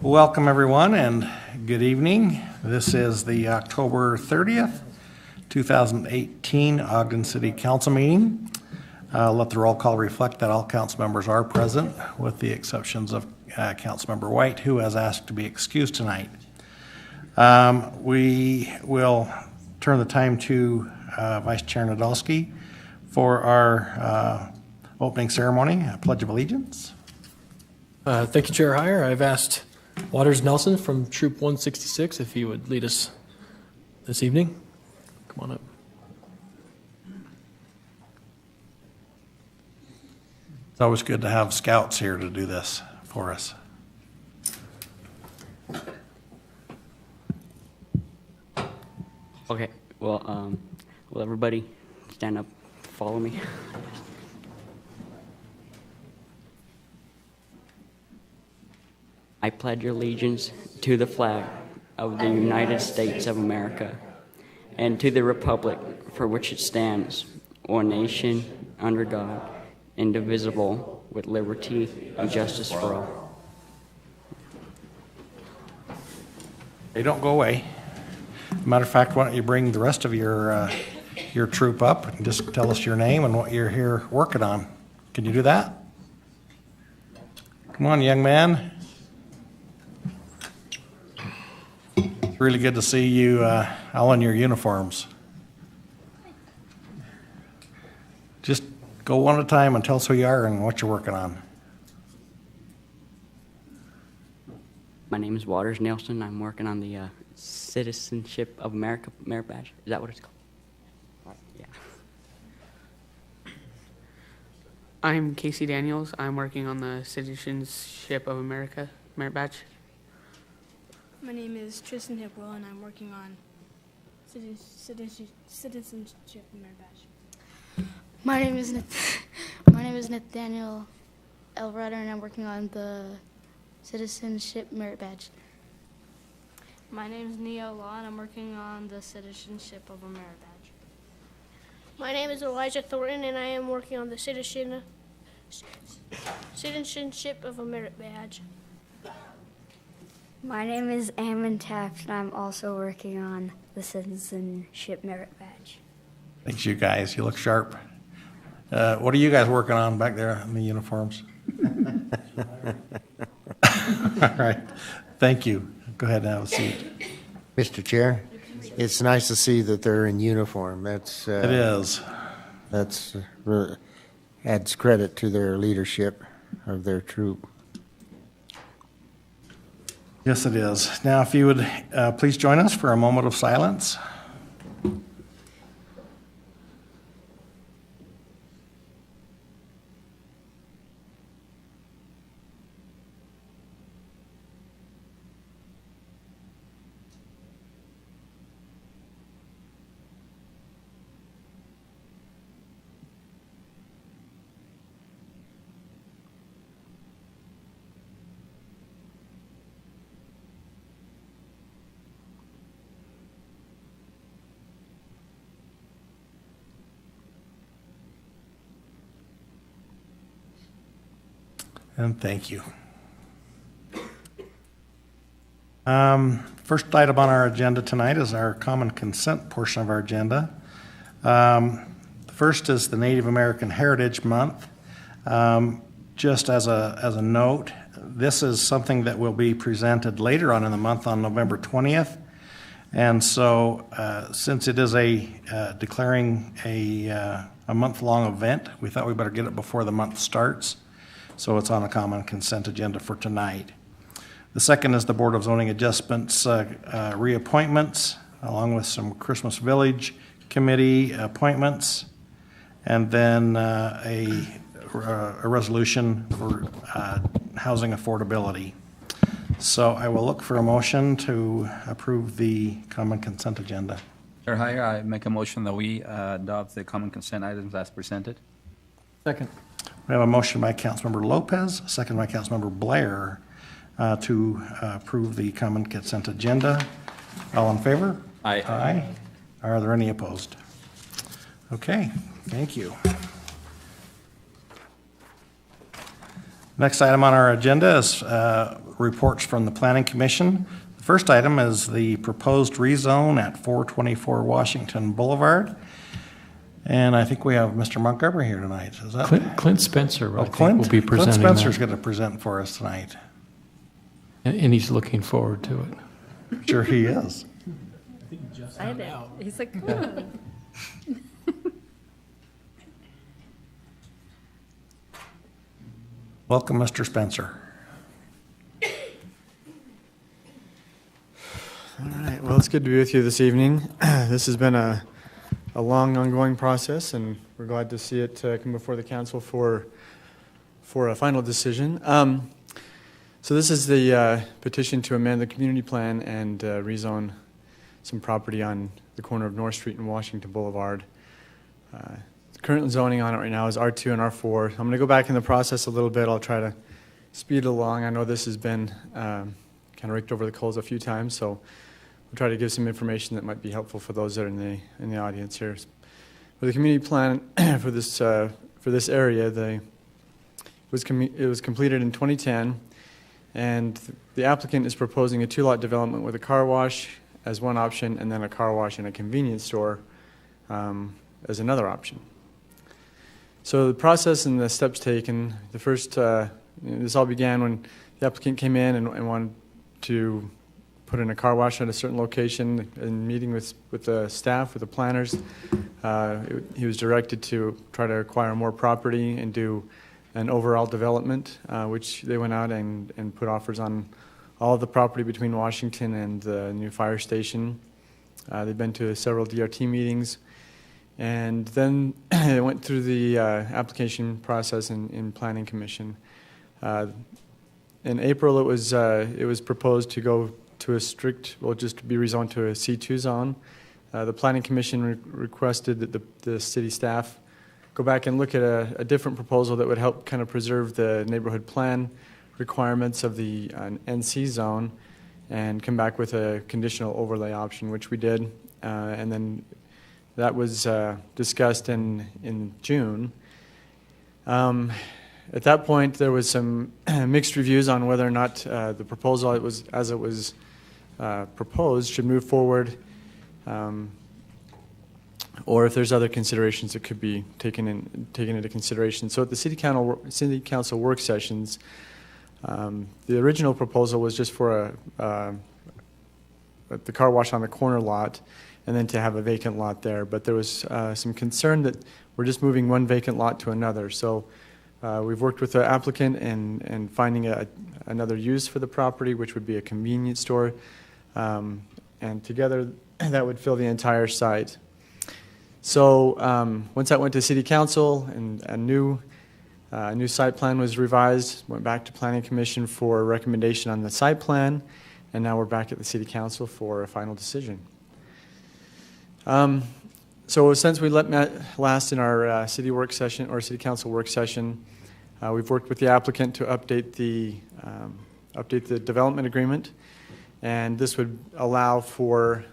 Welcome everyone and good evening. This is the October 30th, 2018 Ogden City Council meeting. Let the roll call reflect that all council members are present with the exceptions of Councilmember White, who has asked to be excused tonight. We will turn the time to Vice Chair Nadolski for our opening ceremony, Pledge of Allegiance. Thank you, Chair Heyer. I've asked Waters Nelson from Troop 166 if he would lead us this evening. Come on up. It's always good to have scouts here to do this for us. Okay, well, will everybody stand up, follow me? I pledge allegiance to the flag of the United States of America and to the republic for which it stands, one nation, under God, indivisible, with liberty and justice for all. They don't go away. Matter of fact, why don't you bring the rest of your troop up and just tell us your name and what you're here working on. Can you do that? Come on, young man. It's really good to see you all in your uniforms. Just go one at a time and tell us who you are and what you're working on. My name is Waters Nelson. I'm working on the Citizenship of America merit badge. Is that what it's called? Yeah. I'm Casey Daniels. I'm working on the Citizenship of America merit badge. My name is Tristan Hipwell, and I'm working on Citizenship merit badge. My name is Nathaniel Elreder, and I'm working on the Citizenship Merit Badge. My name is Neo Law, and I'm working on the Citizenship of a Merit Badge. My name is Elijah Thornton, and I am working on the Citizenship of a Merit Badge. My name is Ammon Taft, and I'm also working on the Citizenship Merit Badge. Thanks, you guys. You look sharp. What are you guys working on back there in the uniforms? All right. Thank you. Go ahead and have a seat. Mr. Chair, it's nice to see that they're in uniform. It is. That's really adds credit to their leadership of their troop. Yes, it is. Now, if you would please join us for a moment of silence. And thank you. First item on our agenda tonight is our common consent portion of our agenda. The first is the Native American Heritage Month. Just as a note, this is something that will be presented later on in the month on November 20th. And so since it is declaring a month-long event, we thought we better get it before the month starts. So it's on a common consent agenda for tonight. The second is the Board of Zoning Adjustments reappointments, along with some Christmas Village Committee appointments, and then a resolution for housing affordability. So I will look for a motion to approve the common consent agenda. Chair Heyer, I make a motion that we adopt the common consent items as presented. Second. We have a motion by Councilmember Lopez, a second by Councilmember Blair to approve the common consent agenda. All in favor? Aye. Aye. Are there any opposed? Okay, thank you. Next item on our agenda is reports from the Planning Commission. The first item is the proposed rezone at 424 Washington Boulevard. And I think we have Mr. Montgomery here tonight. Is that Clint Spencer, I think, Clint? will be presenting Clint Spencer's that. going to present for us tonight. And he's looking forward to it. Sure he is. He's like, come on. Welcome, Mr. Spencer. All right. Well, it's good to be with you this evening. This has been a long, ongoing process, and we're glad to see it come before the council for a final decision. So this is the petition to amend the community plan and rezone some property on the corner of North Street and Washington Boulevard. The current zoning on it right now is R2 and R4. I'm going to go back in the process a little bit. I'll try to speed it along. I know this has been kind of raked over the coals a few times, so we'll try to give some information that might be helpful for those that are in the audience here. For the community plan for this area, it was completed in 2010, and the applicant is proposing a 2-lot development with a car wash as one option, and then a car wash and a convenience store as another option. So the process and the steps taken, the first, this all began when the applicant came in and wanted to put in a car wash at a certain location. In meeting with the staff, with the planners, he was directed to try to acquire more property and do an overall development, which they went out and put offers on all of the property between Washington and the new fire station. They've been to several DRT meetings, and then they went through the application process in Planning Commission. In April, it was proposed to go to a strict, well, just to be rezoned to a C2 zone. The Planning Commission requested that the city staff go back and look at a different proposal that would help kind of preserve the neighborhood plan requirements of the NC zone and come back with a conditional overlay option, which we did. And then that was discussed in June. At that point, there was some mixed reviews on whether or not the proposal as it was proposed should move forward, or if there's other considerations that could be taken into consideration. So at the city council work sessions, the original proposal was just for the car wash on the corner lot, and then to have a vacant lot there. But there was some concern that we're just moving one vacant lot to another. So we've worked with the applicant and finding another use for the property, which would be a convenience store. And together, that would fill the entire site. So once that went to City Council and a new site plan was revised, went back to Planning Commission for a recommendation on the site plan, and now we're back at the City Council for a final decision. So since we met last in our city work session or City Council work session, we've worked with the applicant to update the development agreement, and this would allow for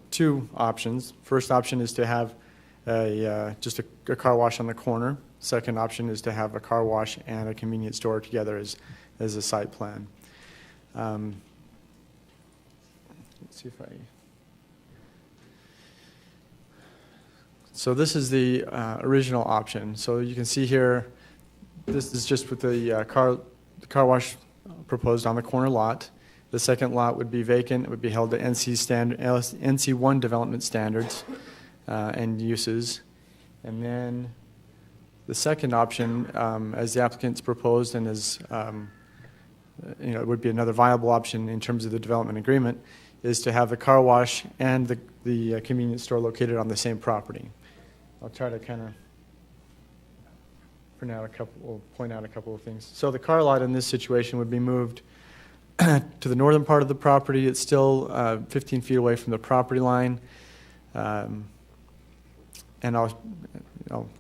two options. First option is to have just a car wash on the corner. Second option is to have a car wash and a convenience store together as a site plan. Let's see if I... So this is the original option. So you can see here, this is just with the car wash proposed on the corner lot. The second lot would be vacant. It would be held to NC1 development standards and uses. And then the second option, as the applicant's proposed and as it would be another viable option in terms of the development agreement, is to have the car wash and the convenience store located on the same property. I'll try to kind of point out a couple of things. So the car lot in this situation would be moved to the northern part of the property. It's still 15 feet away from the property line. And I'll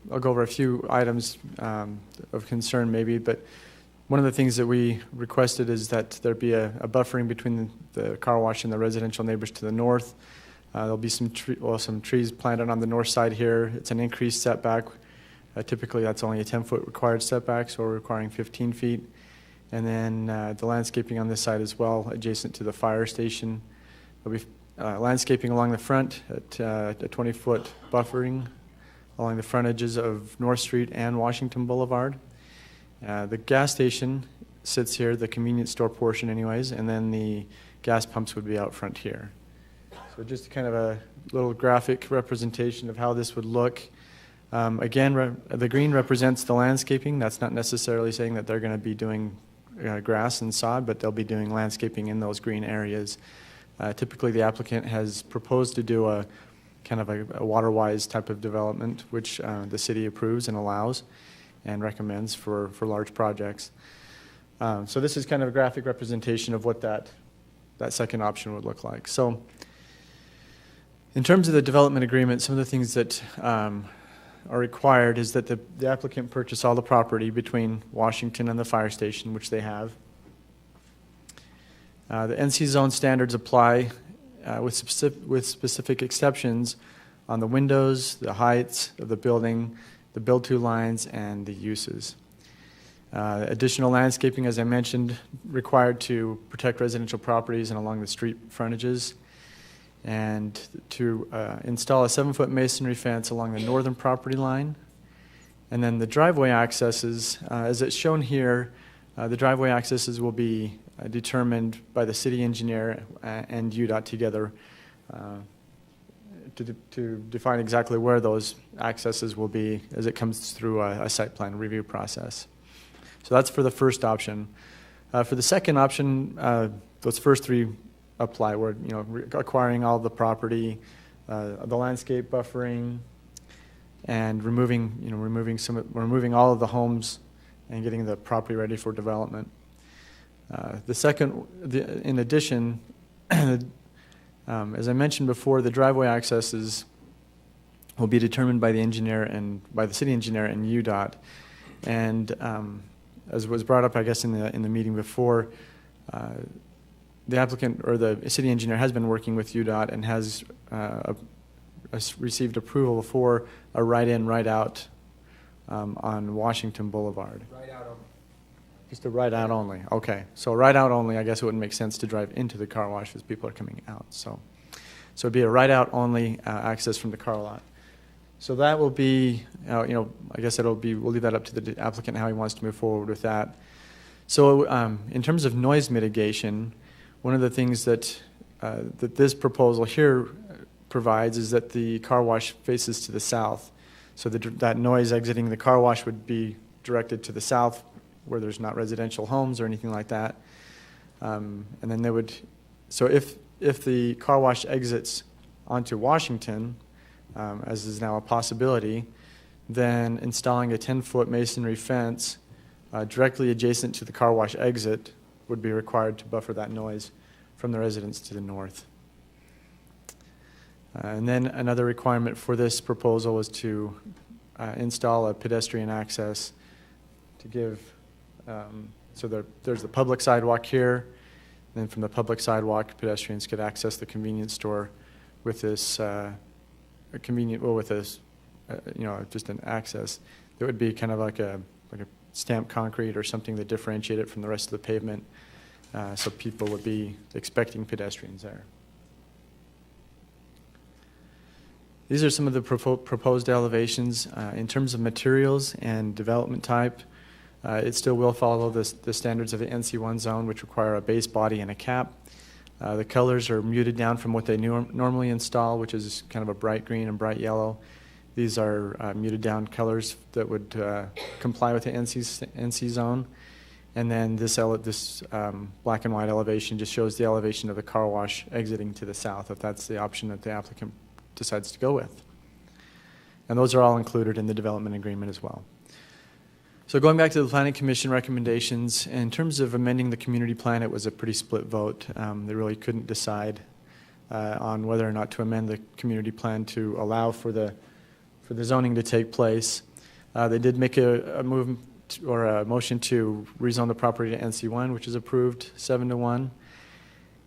go over a few items of concern maybe, but one of the things that we requested is that there be a buffering between the car wash and the residential neighbors to the north. There'll be some trees planted on the north side here. It's an increased setback Typically, that's only a 10-foot required setback, so we're requiring 15 feet. And then the landscaping on this side as well, adjacent to the fire station. There'll be landscaping along the front at a 20-foot buffering along the frontages of North Street and Washington Boulevard. The gas station sits here, the convenience store portion anyways, and then the gas pumps would be out front here. So just kind of a little graphic representation of how this would look. Again, the green represents the landscaping. That's not necessarily saying that they're going to be doing grass and sod, but they'll be doing landscaping in those green areas. Typically, the applicant has proposed to do a kind of a water-wise type of development, which the city approves and allows and recommends for large projects. So this is kind of a graphic representation of what that second option would look like. So in terms of the development agreement, some of the things that are required is that the applicant purchase all the property between Washington and the fire station, which they have. The NC zone standards apply with specific exceptions on the windows, the heights of the building, the build-to lines, and the uses. Additional landscaping, as I mentioned, required to protect residential properties and along the street frontages, and to install a 7-foot masonry fence along the northern property line. And then the driveway accesses, as it's shown here, the driveway accesses will be determined by the city engineer and UDOT together to define exactly where those accesses will be as it comes through a site plan review process. So that's for the first option. For the second option, those first three apply. We're acquiring all the property, the landscape buffering, and removing all of the homes and getting the property ready for development. In addition, as I mentioned before, the driveway accesses will be determined by the engineer and by the city engineer and UDOT. And as was brought up, I guess, in the meeting before, the applicant or the city engineer has been working with UDOT and has received approval for a right-in, right-out on Washington Boulevard. Right-out only. Just a right-out only. Okay, so right-out only. I guess it wouldn't make sense to drive into the car wash as people are coming out. So it'd be a right-out only access from the car lot. So that will be, I guess we'll leave that up to the applicant how he wants to move forward with that. So in terms of noise mitigation, one of the things that this proposal here provides is that the car wash faces to the south. So that noise exiting the car wash would be directed to the south, where there's not residential homes or anything like that. And then if the car wash exits onto Washington, as is now a possibility, then installing a 10-foot masonry fence directly adjacent to the car wash exit would be required to buffer that noise from the residents to the north. And then another requirement for this proposal is to install a pedestrian access to give, there's the public sidewalk here, and then from the public sidewalk, pedestrians could access the convenience store with this just an access. It would be kind of like a stamped concrete or something that differentiate it from the rest of the pavement, so people would be expecting pedestrians there. These are some of the proposed elevations. In terms of materials and development type, it still will follow the standards of the NC1 zone, which require a base body and a cap. The colors are muted down from what they normally install, which is kind of a bright green and bright yellow. These are muted down colors that would comply with the NC zone. And then this black and white elevation just shows the elevation of the car wash exiting to the south, if that's the option that the applicant decides to go with. And those are all included in the development agreement as well. So going back to the Planning Commission recommendations, in terms of amending the community plan, it was a pretty split vote. They really couldn't decide on whether or not to amend the community plan to allow for the zoning to take place. They did make a move or a motion to rezone the property to NC1, which is approved 7-1.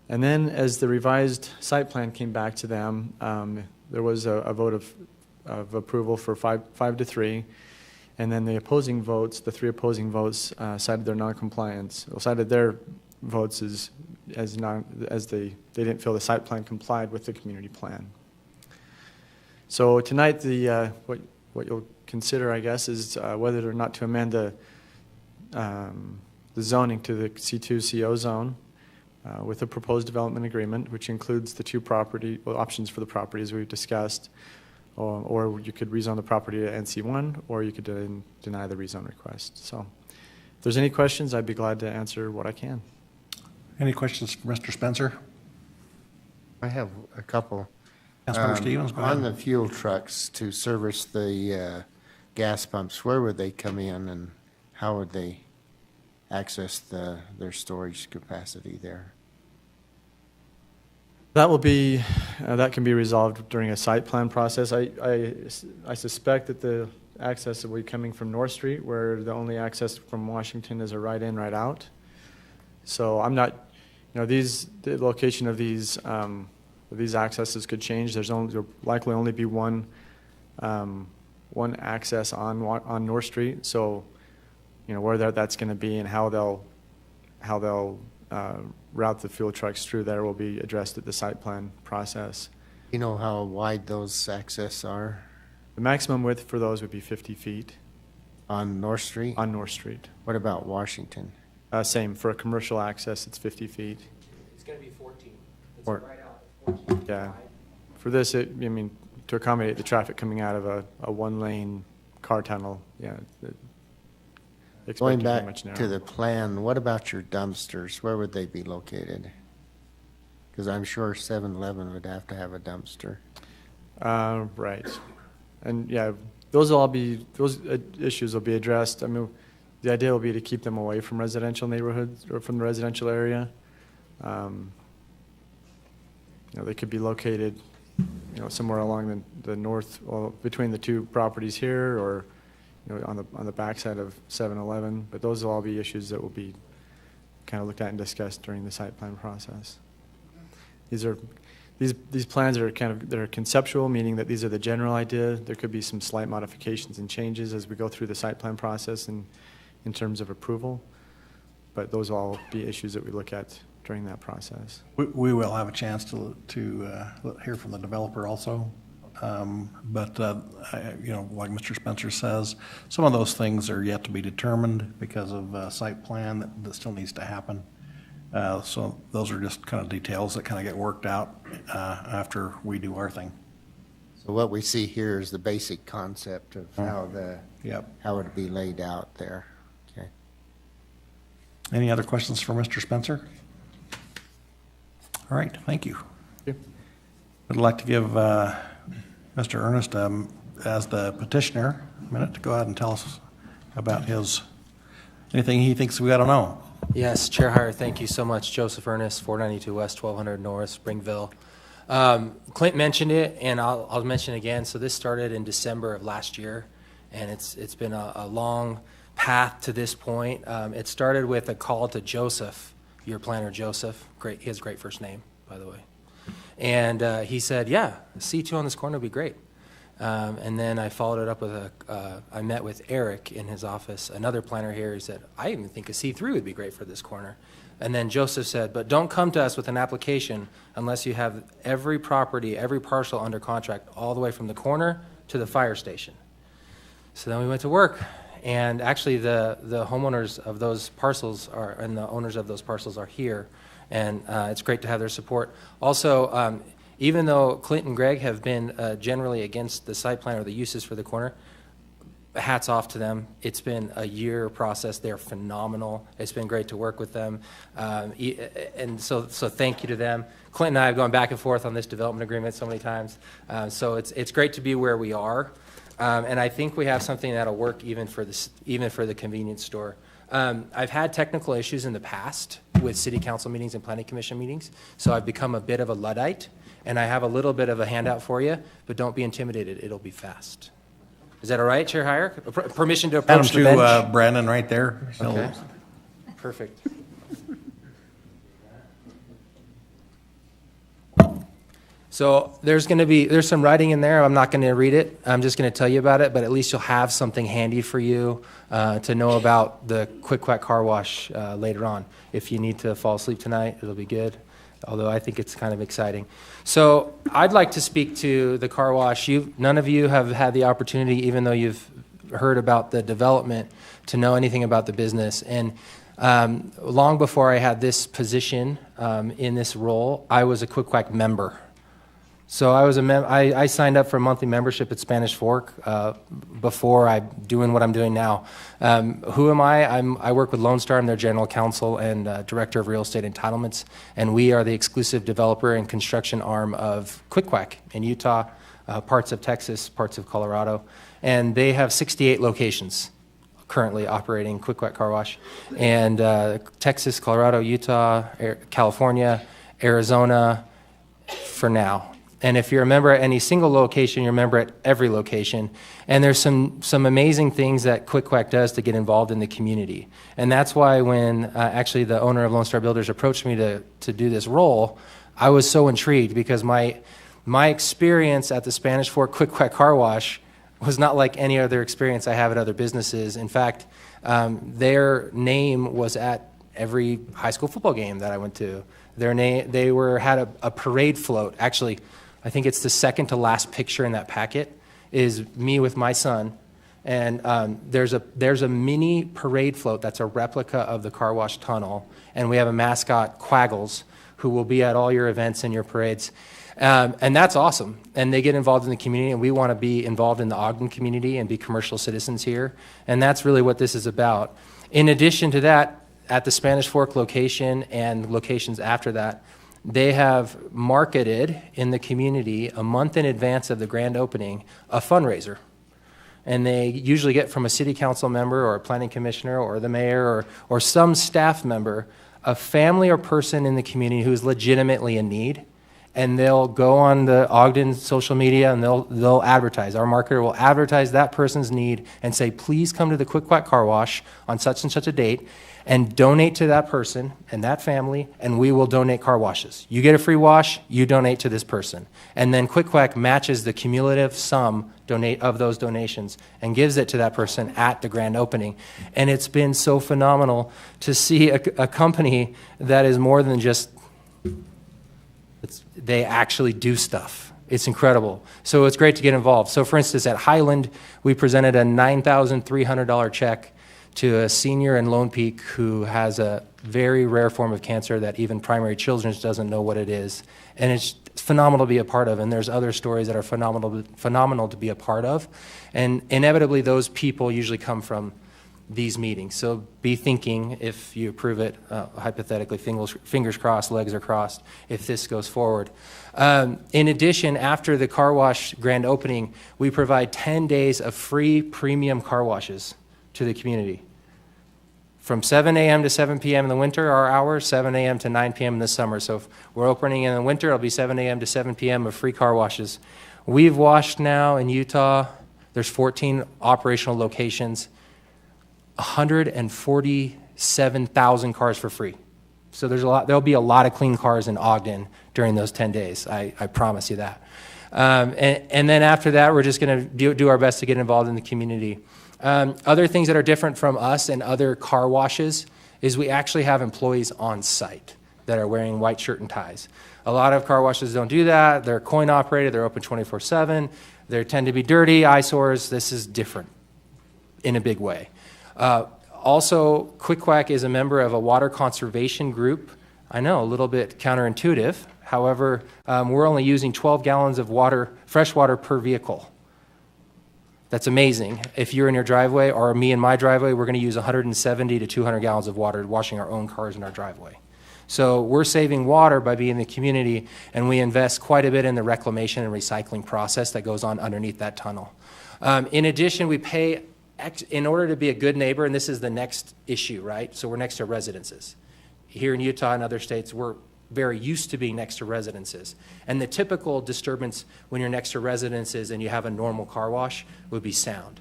And then as the revised site plan came back to them, there was a vote of approval for 5-3. And then the opposing votes, the 3 opposing votes, cited their non-compliance, or cited their votes as they didn't feel the site plan complied with the community plan. So tonight, what you'll consider, I guess, is whether or not to amend the zoning to the C2 CO zone with a proposed development agreement, which includes the 2 options for the property as we've discussed. Or you could rezone the property to NC1, or you could deny the rezone request. So if there's any questions, I'd be glad to answer what I can. Any questions for Mr. Spencer? I have a couple. Councilmember Stevens, go On ahead. the fuel trucks to service the gas pumps, where would they come in and how would they access their storage capacity there? That will be, that can be resolved during a site plan process. I suspect that the access will be coming from North Street, where the only access from Washington is a right in, right out. So I'm not, the location of these accesses could change. There'll likely only be one access on North Street. So, where that's going to be and how they'll route the fuel trucks through there will be addressed at the site plan process. You know how wide those access are? The maximum width for those would be 50 feet. On North Street? On North Street. What about Washington? Same. For a commercial access, it's 50 feet. It's going to be 14. It's Or- right out at 14. Yeah. For this, to accommodate the traffic coming out of a one-lane car tunnel, yeah. Going Pretty back much to narrow. the plan, what about your dumpsters? Where would they be located? Because I'm sure 7-Eleven would have to have a dumpster. Right. And yeah, those issues will be addressed. I mean, the idea will be to keep them away from residential neighborhoods or from the residential area. They could be located, somewhere along the north, well, between the 2 properties here, or on the backside of 7-Eleven. But those will all be issues that will be kind of looked at and discussed during the site plan process. These plans are they're conceptual, meaning that these are the general idea. There could be some slight modifications and changes as we go through the site plan process and in terms of approval. But those will all be issues that we look at during that process. We will have a chance to hear from the developer also. But like Mr. Spencer says, some of those things are yet to be determined because of site plan that still needs to happen. So those are just kind of details that kind of get worked out after we do our thing. So what we see here is the basic concept of how how it'd be laid out there. Okay. Any other questions for Mr. Spencer? All right, thank you. Thank you. I'd like to give Mr. Ernest, as the petitioner, a minute to go ahead and tell us about anything he thinks we ought to know. Yes, Chair Heyer, thank you so much. Joseph Ernest, 492 West, 1200 North, Springville. Clint mentioned it, and I'll mention it again. So this started in December of last year, and it's been a long path to this point. It started with a call to Joseph, your planner, Joseph. Great, he has a great first name, by the way. And he said, yeah, C2 on this corner would be great. And then I followed it up with I met with Eric in his office, another planner here. He said, I even think a C3 would be great for this corner. And then Joseph said, but don't come to us with an application unless you have every property, every parcel under contract, all the way from the corner to the fire station. So then we went to work. And actually the homeowners of those parcels and the owners of those parcels are here. And it's great to have their support. Also, even though Clint and Greg have been generally against the site plan or the uses for the corner, hats off to them. It's been a year process. They're phenomenal. It's been great to work with them. And so thank you to them. Clint and I have gone back and forth on this development agreement so many times. So it's great to be where we are. And I think we have something that'll work even for the convenience store. I've had technical issues in the past with city council meetings and planning commission meetings, so I've become a bit of a Luddite, and I have a little bit of a handout for you, but don't be intimidated. It'll be fast. Is that all right, Chair Heyer? Permission to approach the bench? Adam to Brandon right there. Okay. Perfect. So there's some writing in there. I'm not going to read it. I'm just going to tell you about it, but at least you'll have something handy for you to know about the Quick Quack Car Wash later on. If you need to fall asleep tonight, it'll be good, although I think it's kind of exciting. So I'd like to speak to the car wash. None of you have had the opportunity, even though you've heard about the development, to know anything about the business. And long before I had this position in this role, I was a Quick Quack member. So I signed up for a monthly membership at Spanish Fork before I'm doing what I'm doing now. Who am I? I work with Lone Star. I'm their general counsel and director of real estate entitlements, and we are the exclusive developer and construction arm of Quick Quack in Utah, parts of Texas, parts of Colorado, and they have 68 locations currently operating Quick Quack Car Wash, and Texas, Colorado, Utah, California, Arizona, for now. And if you're a member at any single location, you're a member at every location. And there's some amazing things that Quick Quack does to get involved in the community. And that's why when actually the owner of Lone Star Builders approached me to do this role, I was so intrigued because my experience at the Spanish Fork Quick Quack Car Wash was not like any other experience I have at other businesses. In fact, their name was at every high school football game that I went to. They had a parade float. Actually, I think it's the second to last picture in that packet is me with my son. And there's a mini parade float that's a replica of the car wash tunnel. And we have a mascot, Quaggles, who will be at all your events and your parades. And that's awesome. And they get involved in the community, and we want to be involved in the Ogden community and be commercial citizens here. And that's really what this is about. In addition to that, at the Spanish Fork location and locations after that, they have marketed in the community a month in advance of the grand opening a fundraiser. And they usually get from a city council member or a planning commissioner or the mayor or some staff member, a family or person in the community who is legitimately in need. And they'll go on the Ogden social media and they'll advertise. Our marketer will advertise that person's need and say, please come to the Quick Quack Car Wash on such and such a date and donate to that person and that family, and we will donate car washes. You get a free wash, you donate to this person. And then Quick Quack matches the cumulative sum of those donations and gives it to that person at the grand opening. And it's been so phenomenal to see a company that is more than just, they actually do stuff. It's incredible. So it's great to get involved. So for instance, at Highland, we presented a $9,300 check to a senior in Lone Peak who has a very rare form of cancer that even Primary Children's doesn't know what it is. And it's phenomenal to be a part of. And there's other stories that are phenomenal to be a part of. And inevitably, those people usually come from these meetings. So be thinking, if you approve it, hypothetically, fingers crossed, legs are crossed, if this goes forward. In addition, after the car wash grand opening, we provide 10 days of free premium car washes to the community. From 7 a.m. to 7 p.m. in the winter, our hours, 7 a.m. to 9 p.m. in the summer. So if we're opening in the winter, it'll be 7 a.m. to 7 p.m. of free car washes. We've washed now in Utah, there's 14 operational locations, 147,000 cars for free. So there'll be a lot of clean cars in Ogden during those 10 days. I promise you that. And then after that, we're just going to do our best to get involved in the community. Other things that are different from us and other car washes is we actually have employees on site that are wearing white shirt and ties. A lot of car washes don't do that. They're coin operated. They're open 24/7. They tend to be dirty, eyesores. This is different in a big way. Also, Quick Quack is a member of a water conservation group. I know, a little bit counterintuitive. However, we're only using 12 gallons of water, fresh water per vehicle. That's amazing. If you're in your driveway or me in my driveway, we're going to use 170 to 200 gallons of water washing our own cars in our driveway. So we're saving water by being in the community, and we invest quite a bit in the reclamation and recycling process that goes on underneath that tunnel. In addition, we pay, in order to be a good neighbor, and this is the next issue, right? So we're next to residences. Here in Utah and other states, we're very used to being next to residences. And the typical disturbance when you're next to residences and you have a normal car wash would be sound,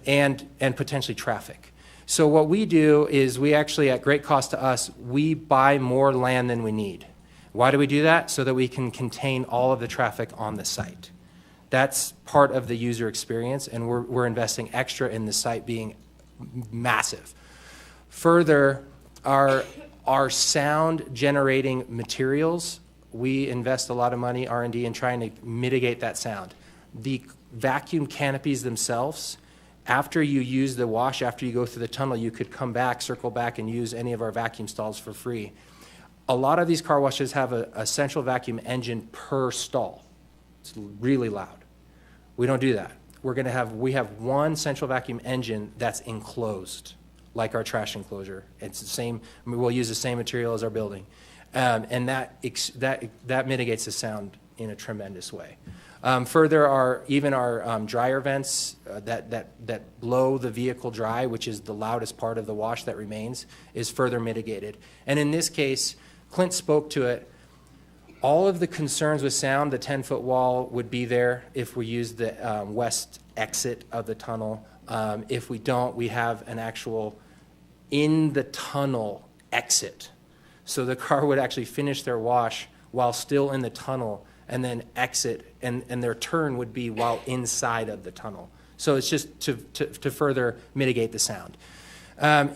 and potentially traffic. So what we do is we actually, at great cost to us, we buy more land than we need. Why do we do that? So that we can contain all of the traffic on the site. That's part of the user experience, and we're investing extra in the site being massive. Further, our sound generating materials, we invest a lot of money, R&D, in trying to mitigate that sound. The vacuum canopies themselves, after you use the wash, after you go through the tunnel, you could come back, circle back, and use any of our vacuum stalls for free. A lot of these car washes have a central vacuum engine per stall. It's really loud. We don't do that. We have one central vacuum engine that's enclosed, like our trash enclosure. It's the same. We'll use the same material as our building, and that mitigates the sound in a tremendous way. Further, even our dryer vents that blow the vehicle dry, which is the loudest part of the wash that remains, is further mitigated. And in this case, Clint spoke to it. All of the concerns with sound, the 10-foot wall would be there if we use the west exit of the tunnel. If we don't, we have an actual in the tunnel exit. So the car would actually finish their wash while still in the tunnel and then exit, and their turn would be while inside of the tunnel. So it's just to further mitigate the sound.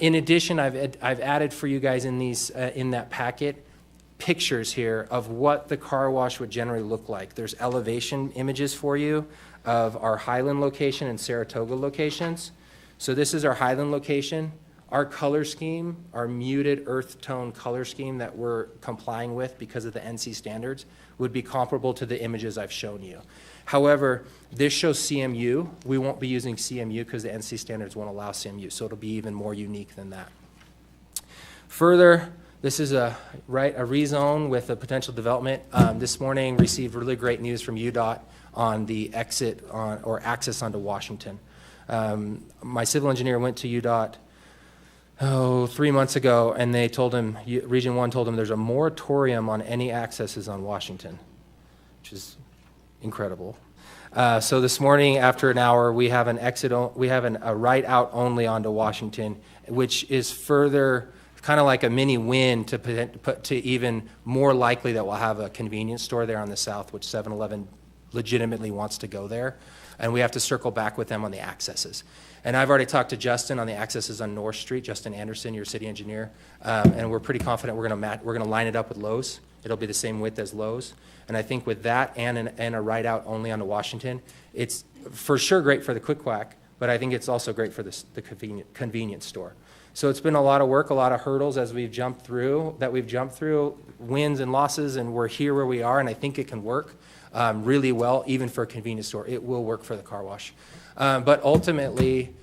In addition, I've added for you guys in that packet pictures here of what the car wash would generally look like. There's elevation images for you of our Highland location and Saratoga locations. So this is our Highland location. Our color scheme, our muted earth tone color scheme that we're complying with because of the NC standards, would be comparable to the images I've shown you. However, this shows CMU. We won't be using CMU because the NC standards won't allow CMU, so it'll be even more unique than that. Further, this is a rezone with a potential development. This morning received really great news from UDOT on the exit or access onto Washington. My civil engineer went to UDOT 3 months ago, and they told him, Region 1 told him there's a moratorium on any accesses on Washington, which is incredible. So this morning, after an hour, we have an exit. We have a right out only onto Washington, which is further kind of like a mini win to even more likely that we'll have a convenience store there on the south, which 7-Eleven legitimately wants to go there, and we have to circle back with them on the accesses. And I've already talked to Justin on the accesses on North Street, Justin Anderson, your city engineer, and we're pretty confident we're going to line it up with Lowe's. It'll be the same width as Lowe's, and I think with that and a right out only onto Washington, it's for sure great for the Quick Quack, but I think it's also great for the convenience store. So it's been a lot of work, a lot of hurdles as we've jumped through, wins and losses, and we're here where we are, and I think it can work really well, even for a convenience store. It will work for the car wash. But ultimately,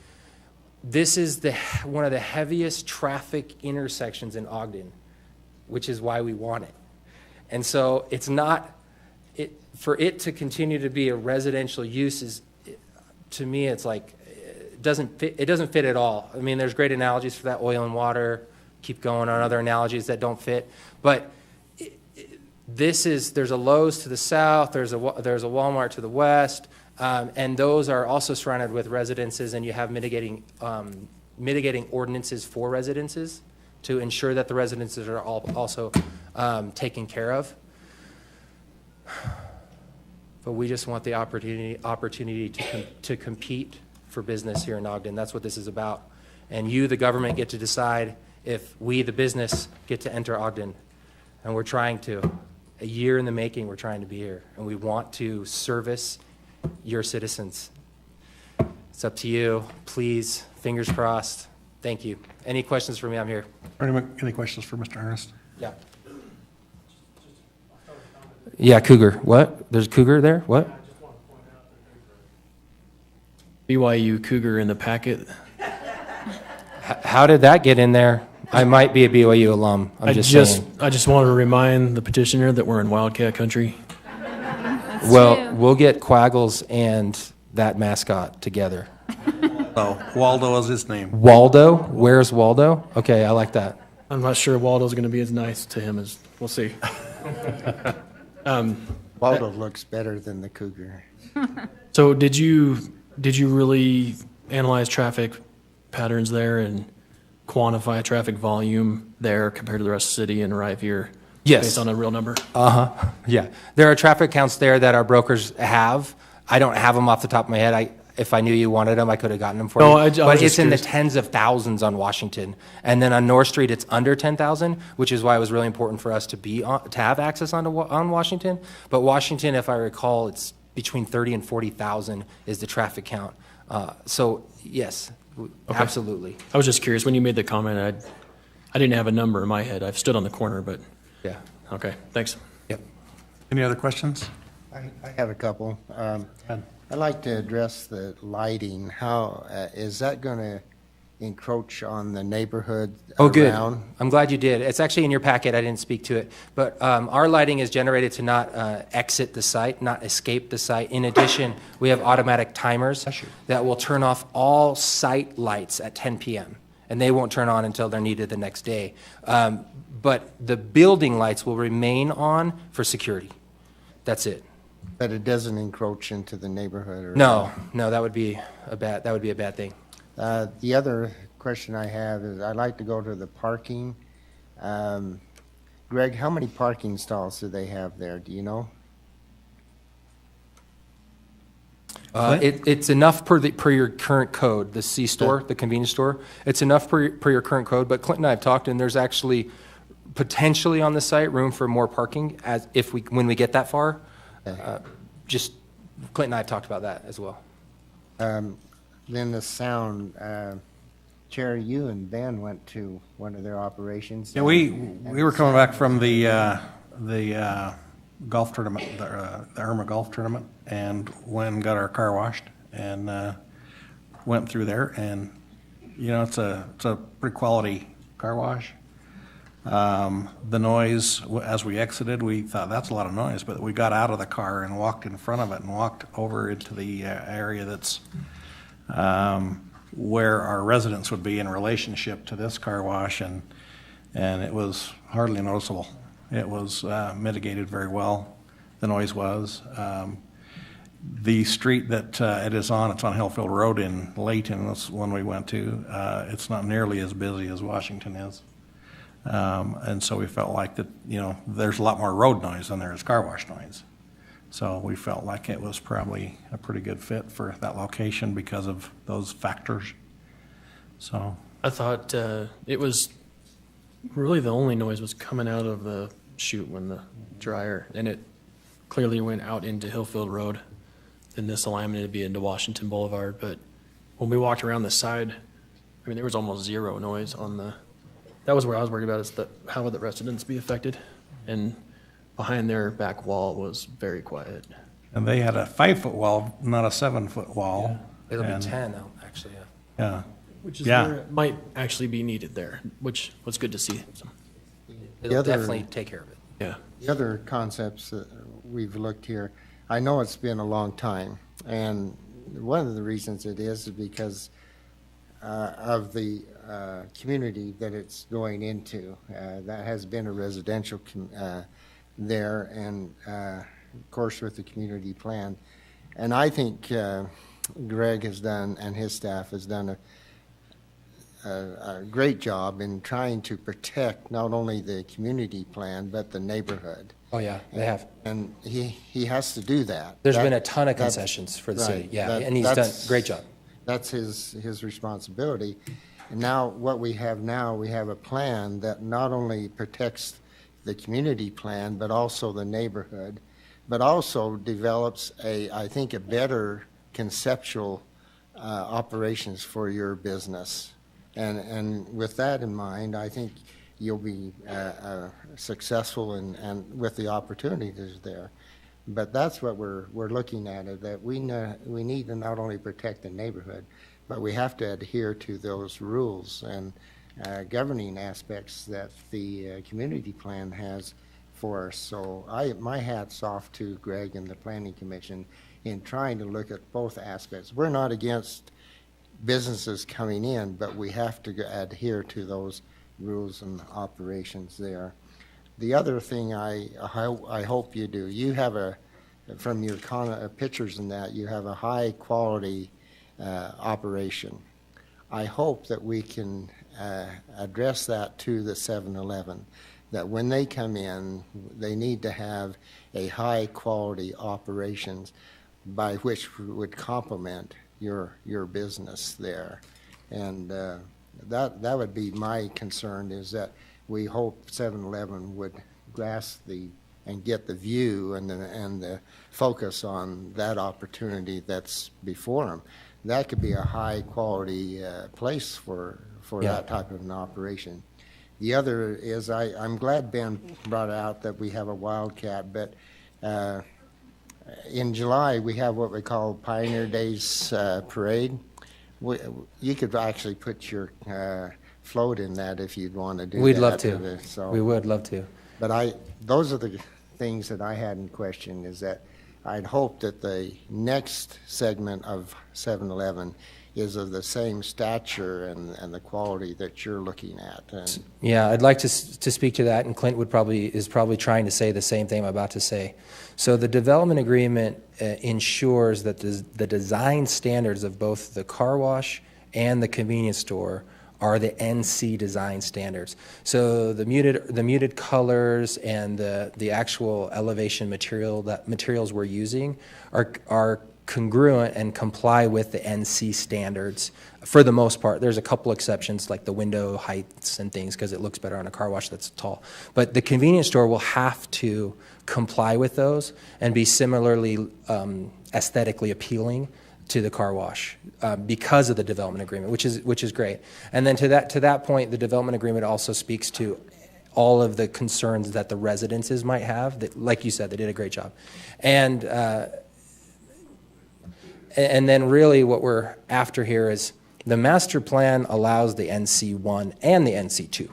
this is one of the heaviest traffic intersections in Ogden, which is why we want it. And so it's not, for it to continue to be a residential use to me, it's like, it doesn't fit at all. I mean, there's great analogies for that, oil and water, keep going on other analogies that don't fit. But there's a Lowe's to the south, there's a Walmart to the west, and those are also surrounded with residences, and you have mitigating ordinances for residences to ensure that the residences are also taken care of. But we just want the opportunity to compete for business here in Ogden. That's what this is about. And you, the government, get to decide if we, the business, get to enter Ogden. And we're trying to. A year in the making, we're trying to be here. And we want to service your citizens. It's up to you. Please, fingers crossed. Thank you. Any questions for me? I'm here. Any questions for Mr. Ernest? Yeah. Yeah, cougar. What? There's a cougar there? What? BYU cougar in the packet. How did that get in there? I might be a BYU alum. I just wanted to remind the petitioner that we're in Wildcat country. Well, we'll get Quaggles and that mascot together. Oh, Waldo is his name. Waldo? Where's Waldo? Okay, I like that. I'm not sure Waldo's going to be as nice to him as we'll see. Waldo looks better than the cougar. So did you really analyze traffic patterns there and quantify traffic volume there compared to the rest of the city and arrive here Yes. Based on a real number? Uh-huh, yeah. There are traffic counts there that our brokers have. I don't have them off the top of my head. If I knew you wanted them, I could have gotten them for you. I was But just it's in the curious. tens of thousands on Washington. And then on North Street, it's under 10,000, which is why it was really important for us to have access on Washington. But Washington, if I recall, it's between 30 and 40,000 is the traffic count. So, yes, absolutely. I was just curious, when you made the comment, I didn't have a number in my head. I've stood on the corner, but, Yeah. okay, thanks. Yep. Any other questions? I have a couple. I'd like to address the lighting. How is that going to encroach on the neighborhood Oh, good. around? I'm glad you did. It's actually in your packet. I didn't speak to it. But our lighting is generated to not exit the site, not escape the site. In addition, we have automatic timers that will turn off all site lights at 10 p.m. And they won't turn on until they're needed the next day. But the building lights will remain on for security. That's it. But it doesn't encroach into the neighborhood? Or No, that would be a bad thing. The other question I have is I'd like to go to the parking. Greg, how many parking stalls do they have there? Do you know? It's enough per your current code, the C-store, the convenience store. It's enough per your current code, but Clint and I have talked, and there's actually potentially on the site room for more parking when we get that far. Just Clint and I have talked about that as well. Then the sound, Chair, you and Ben went to one of their operations. Yeah, we were coming back from the golf tournament, the Irma golf tournament, and went and got our car washed and went through there, and it's a pretty quality car wash. The noise, as we exited, we thought that's a lot of noise, but we got out of the car and walked in front of it and walked over into the area that's where our residents would be in relationship to this car wash, and it was hardly noticeable. It was mitigated very well, the noise was. The street that it is on, it's on Hillfield Road in Layton, that's the one we went to. It's not nearly as busy as Washington is. And so we felt like that, there's a lot more road noise than there is car wash noise. So we felt like it was probably a pretty good fit for that location because of those factors. So I thought it was really the only noise was coming out of the chute when the dryer, and it clearly went out into Hillfield Road. In this alignment, it'd be into Washington Boulevard. But when we walked around the side, there was almost zero noise on the. That was where I was worried about, is how would the residents be affected? And behind their back wall was very quiet. And they had a 5-foot wall, not a 7-foot wall. Yeah. It'll be 10 now, actually. Yeah. Which is where it might actually be needed there, which was good to see. So. It'll definitely take care of it. Yeah. The other concepts that we've looked here, I know it's been a long time, and one of the reasons it is because of the community that it's going into. That has been a residential there, and of course with the community plan. And I think Greg has done, and his staff has done a great job in trying to protect not only the community plan but the neighborhood. Oh yeah, they have. And he has to do that. There's been a ton of concessions for the city. Yeah, and he's done a great job. That's his responsibility. And now what we have now, we have a plan that not only protects the community plan, but also the neighborhood, but also develops I think a better conceptual operations for your business. And with that in mind, I think you'll be successful and with the opportunities there. But that's what we're looking at, that we need to not only protect the neighborhood, but we have to adhere to those rules and governing aspects that the community plan has for us. So my hat's off to Greg and the Planning Commission in trying to look at both aspects. We're not against businesses coming in, but we have to adhere to those rules and operations there. The other thing I hope you do, you have from your pictures and that, you have a high quality operation. I hope that we can address that to the 7-Eleven, that when they come in, they need to have a high-quality operations by which would complement your business there. And that would be my concern, is that we hope 7-Eleven would grasp and get the view and the focus on that opportunity that's before them. That could be a high-quality place for that type of an operation. The other is, I'm glad Ben brought out that we have a Wildcat, but in July, we have what we call Pioneer Days Parade. You could actually put your float in that if you'd want to do that. We'd love to. We would love to. But those are the things that I had in question, is that I'd hope that the next segment of 7-Eleven is of the same stature and the quality that you're looking at. And yeah, I'd like to speak to that, and Clint is probably trying to say the same thing I'm about to say. So the development agreement ensures that the design standards of both the car wash and the convenience store are the NC design standards. So the muted colors and the actual elevation materials we're using are congruent and comply with the NC standards for the most part. There's a couple exceptions like the window heights and things because it looks better on a car wash that's tall. But the convenience store will have to comply with those and be similarly aesthetically appealing to the car wash because of the development agreement, which is great. And then to that point, the development agreement also speaks to all of the concerns that the residences might have. That, like you said, they did a great job. And then really what we're after here is the master plan allows the NC1 and the NC2.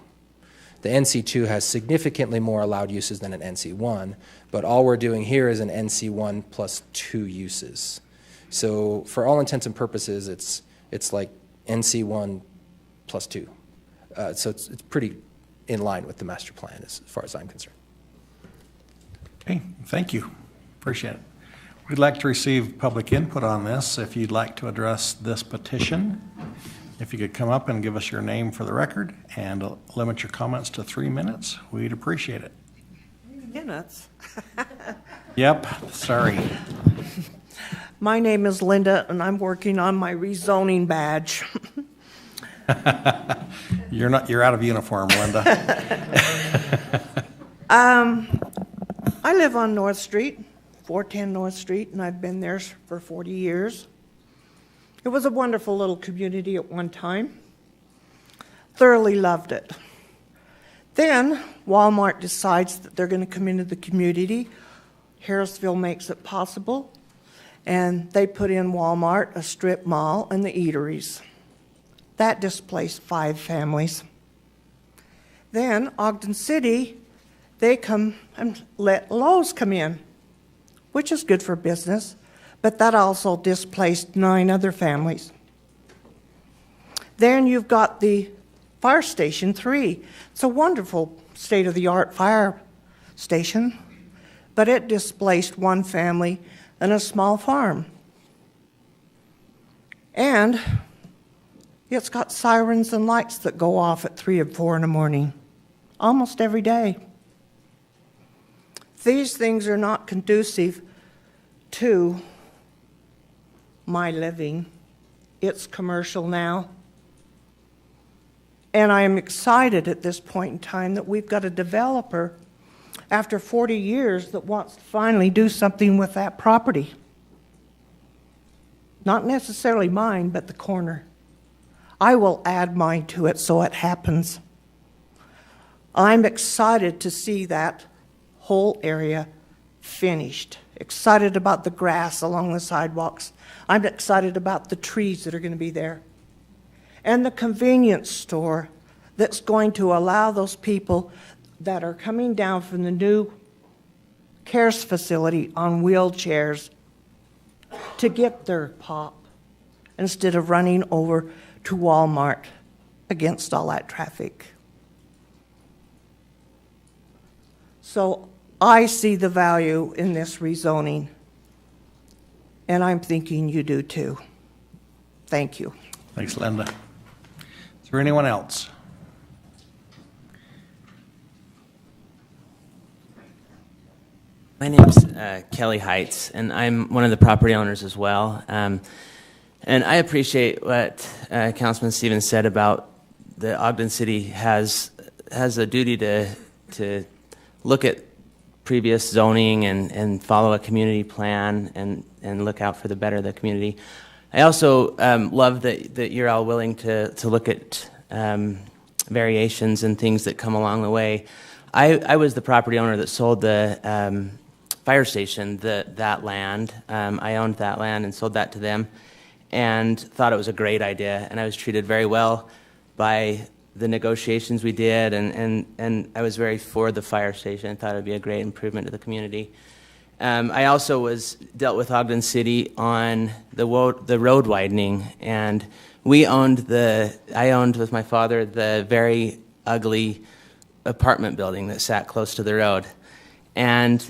The NC2 has significantly more allowed uses than an NC1, but all we're doing here is an NC1 plus 2 uses. So for all intents and purposes, it's like NC1 plus 2. So it's pretty in line with the master plan as far as I'm concerned. Okay, thank you. Appreciate it. We'd like to receive public input on this. If you'd like to address this petition, if you could come up and give us your name for the record and limit your comments to 3 minutes, we'd appreciate it. 3 minutes? Yep, sorry. My name is Linda, and I'm working on my rezoning badge. You're out of uniform, Linda. I live on North Street, 410 North Street, and I've been there for 40 years. It was a wonderful little community at one time. Thoroughly loved it. Then Walmart decides that they're going to come into the community. Harrisville makes it possible, and they put in Walmart, a strip mall, and the eateries. That displaced 5 families. Then Ogden City, they come and let Lowe's come in, which is good for business, but that also displaced 9 other families. Then you've got the fire station 3. It's a wonderful state-of-the-art fire station, but it displaced 1 family and a small farm. And it's got sirens and lights that go off at 3 and 4 in the morning, almost every day. These things are not conducive to my living. It's commercial now. And I am excited at this point in time that we've got a developer after 40 years that wants to finally do something with that property. Not necessarily mine, but the corner. I will add mine to it so it happens. I'm excited to see that whole area finished. Excited about the grass along the sidewalks. I'm excited about the trees that are going to be there. And the convenience store that's going to allow those people that are coming down from the new CARES facility on wheelchairs to get their pop instead of running over to Walmart against all that traffic. So I see the value in this rezoning, and I'm thinking you do too. Thank you. Thanks, Linda. Is there anyone else? My name's Kelly Heights, and I'm one of the property owners as well. And I appreciate what Councilman Stevens said about the Ogden City has a duty to look at previous zoning and follow a community plan and look out for the better of the community. I also love that you're all willing to look at variations and things that come along the way. I was the property owner that sold the fire station, that land. I owned that land and sold that to them and thought it was a great idea. And I was treated very well by the negotiations we did, and I was very for the fire station. I thought it would be a great improvement to the community. I also dealt with Ogden City on the road widening, and I owned with my father the very ugly apartment building that sat close to the road. And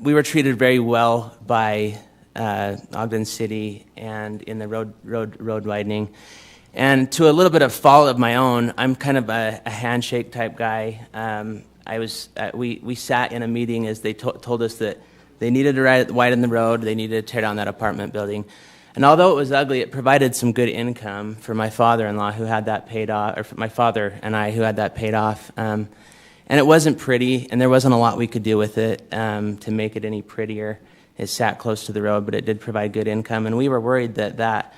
we were treated very well by Ogden City and in the road widening. And to a little bit of fault of my own, I'm kind of a handshake type guy. We sat in a meeting as they told us that they needed to widen the road, they needed to tear down that apartment building. And although it was ugly, it provided some good income for my father-in-law who had that paid off, or for my father and I who had that paid off. And it wasn't pretty, and there wasn't a lot we could do with it to make it any prettier. It sat close to the road, but it did provide good income. And we were worried that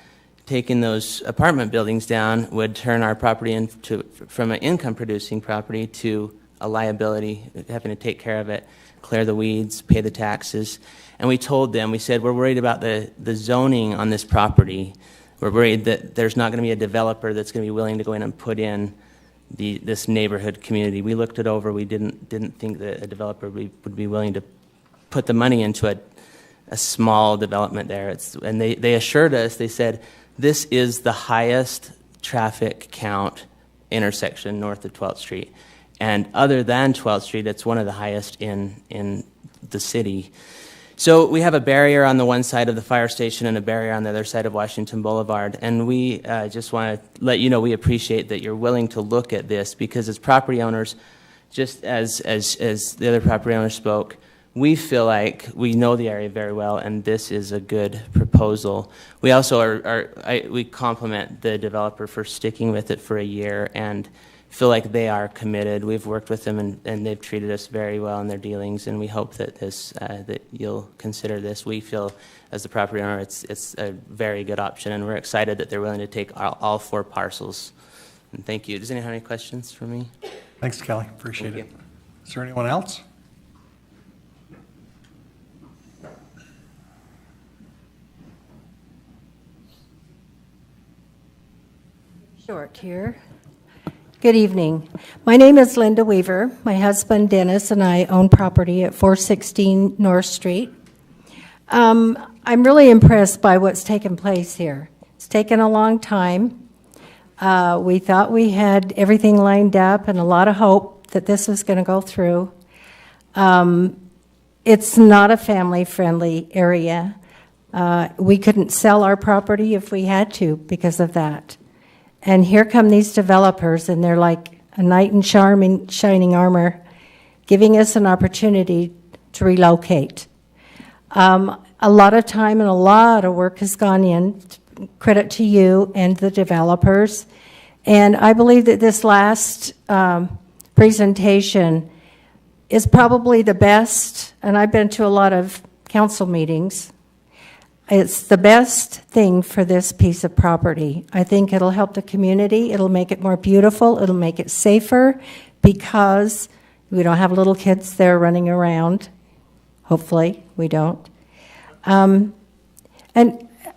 taking those apartment buildings down would turn our property from an income-producing property to a liability, having to take care of it, clear the weeds, pay the taxes. And we told them, we said, we're worried about the zoning on this property. We're worried that there's not going to be a developer that's going to be willing to go in and put in this neighborhood community. We looked it over. We didn't think that a developer would be willing to put the money into a small development there. And they assured us, they said, this is the highest traffic count intersection north of 12th Street. And other than 12th Street, it's one of the highest in the city. So we have a barrier on the one side of the fire station and a barrier on the other side of Washington Boulevard. And we just want to let you know we appreciate that you're willing to look at this, because as property owners, just as the other property owners spoke, we feel like we know the area very well, and this is a good proposal. We also we compliment the developer for sticking with it for a year and feel like they are committed. We've worked with them, and they've treated us very well in their dealings, and we hope that that you'll consider this. We feel, as the property owner, it's a very good option, and we're excited that they're willing to take all 4 parcels. And thank you. Does anyone have any questions for me? Thanks, Kelly. Appreciate it. Is there anyone else? Short here. Good evening. My name is Linda Weaver. My husband Dennis and I own property at 416 North Street. I'm really impressed by what's taken place here. It's taken a long time. We thought we had everything lined up and a lot of hope that this was going to go through. It's not a family-friendly area. We couldn't sell our property if we had to because of that. And here come these developers, and they're like a knight in shining armor, giving us an opportunity to relocate. A lot of time and a lot of work has gone in. Credit to you and the developers. And I believe that this last presentation is probably the best, and I've been to a lot of council meetings. It's the best thing for this piece of property. I think it'll help the community. It'll make it more beautiful. It'll make it safer because we don't have little kids there running around. Hopefully, we don't. And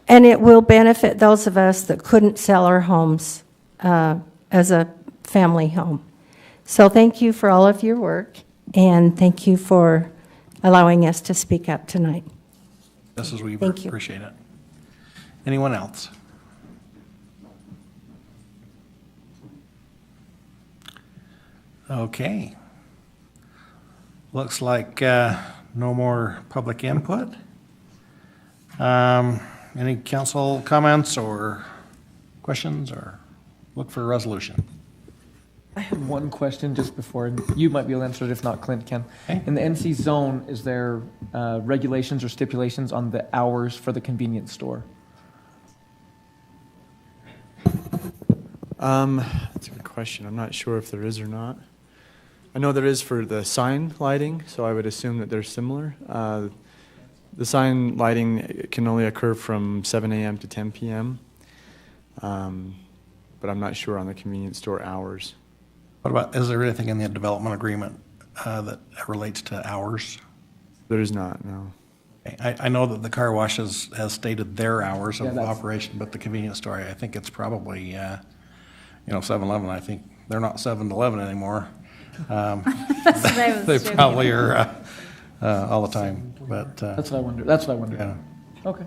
it will benefit those of us that couldn't sell our homes as a family home. So thank you for all of your work, and thank you for allowing us to speak up tonight. Mrs. Weaver, appreciate it. Anyone else? Okay. Looks like no more public input. Any council comments or questions, or look for a resolution? I had one question just before, and you might be able to answer it, if not Clint can. Okay. In the NC zone, is there regulations or stipulations on the hours for the convenience store? That's a good question. I'm not sure if there is or not. I know there is for the sign lighting, so I would assume that they're similar. The sign lighting can only occur from 7 a.m. to 10 p.m., but I'm not sure on the convenience store hours. What about, is there anything in the development agreement that relates to hours? There is not, no. I know that the car wash has stated their hours of Yeah, that's- operation, but the convenience store, I think it's probably, 7-Eleven, I think they're not 7-Eleven anymore. They probably are all the time, but. That's what I wonder. That's what I wonder. Yeah. Okay.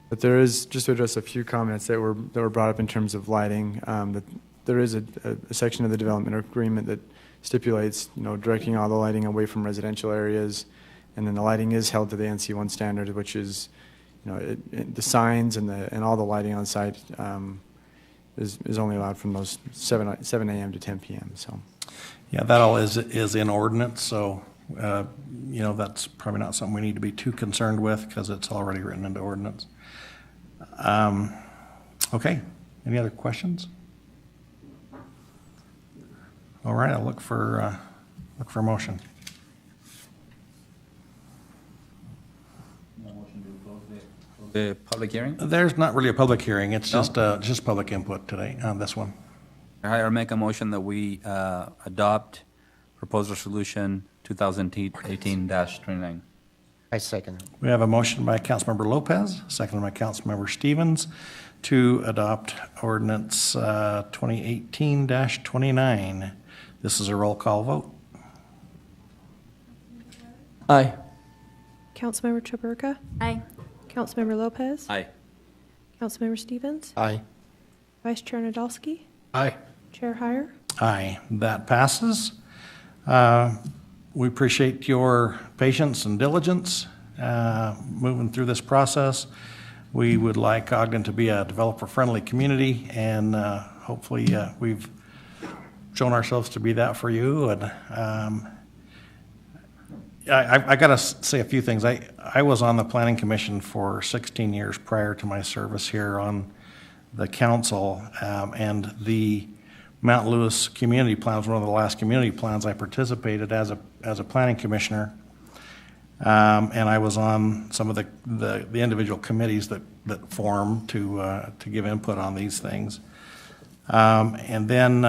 But there is, just to address a few comments that were brought up in terms of lighting, that there is a section of the development agreement that stipulates, directing all the lighting away from residential areas, and then the lighting is held to the NC1 standard, which is, the signs and all the lighting on site is only allowed from those 7 a.m. to 10 p.m. So. Yeah, that all is in ordinance, so, that's probably not something we need to be too concerned with because it's already written into ordinance. Okay, any other questions? All right, I'll look for a motion. The public hearing? There's not really a public hearing, it's No? just public input today on this one. I make a motion that we adopt proposed resolution 2018-29. I second. We have a motion by Councilmember Lopez, seconded by Councilmember Stevens, to adopt ordinance 2018-29. This is a roll call vote. Aye. Councilmember Chaburka? Aye. Councilmember Lopez? Aye. Councilmember Stevens? Aye. Vice Chair Nadolski? Aye. Chair Heyer? Aye, that passes. We appreciate your patience and diligence moving through this process. We would like Ogden to be a developer-friendly community, and hopefully we've shown ourselves to be that for you. And I got to say a few things. I was on the Planning Commission for 16 years prior to my service here on the council, and the Mount Lewis Community Plan was one of the last community plans I participated as a planning commissioner. And I was on some of the individual committees that form to give input on these things. And then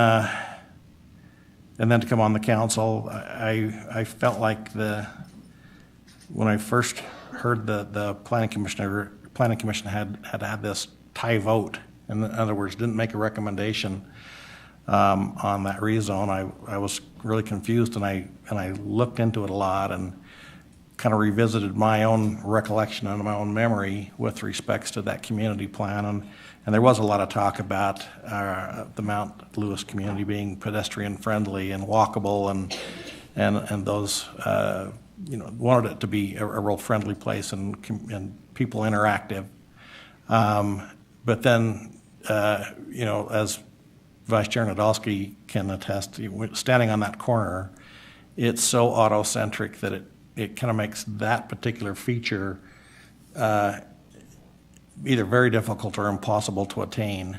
to come on the council, I felt like when I first heard the planning commission had this tie vote. In other words, didn't make a recommendation on that rezone. I was really confused, and I looked into it a lot and kind of revisited my own recollection and my own memory with respects to that community plan. And there was a lot of talk about the Mount Lewis community being pedestrian friendly and walkable, and those wanted it to be a real friendly place and people interactive. But then, as Vice Chair Nadolski can attest, standing on that corner, it's so auto-centric that it kind of makes that particular feature either very difficult or impossible to attain.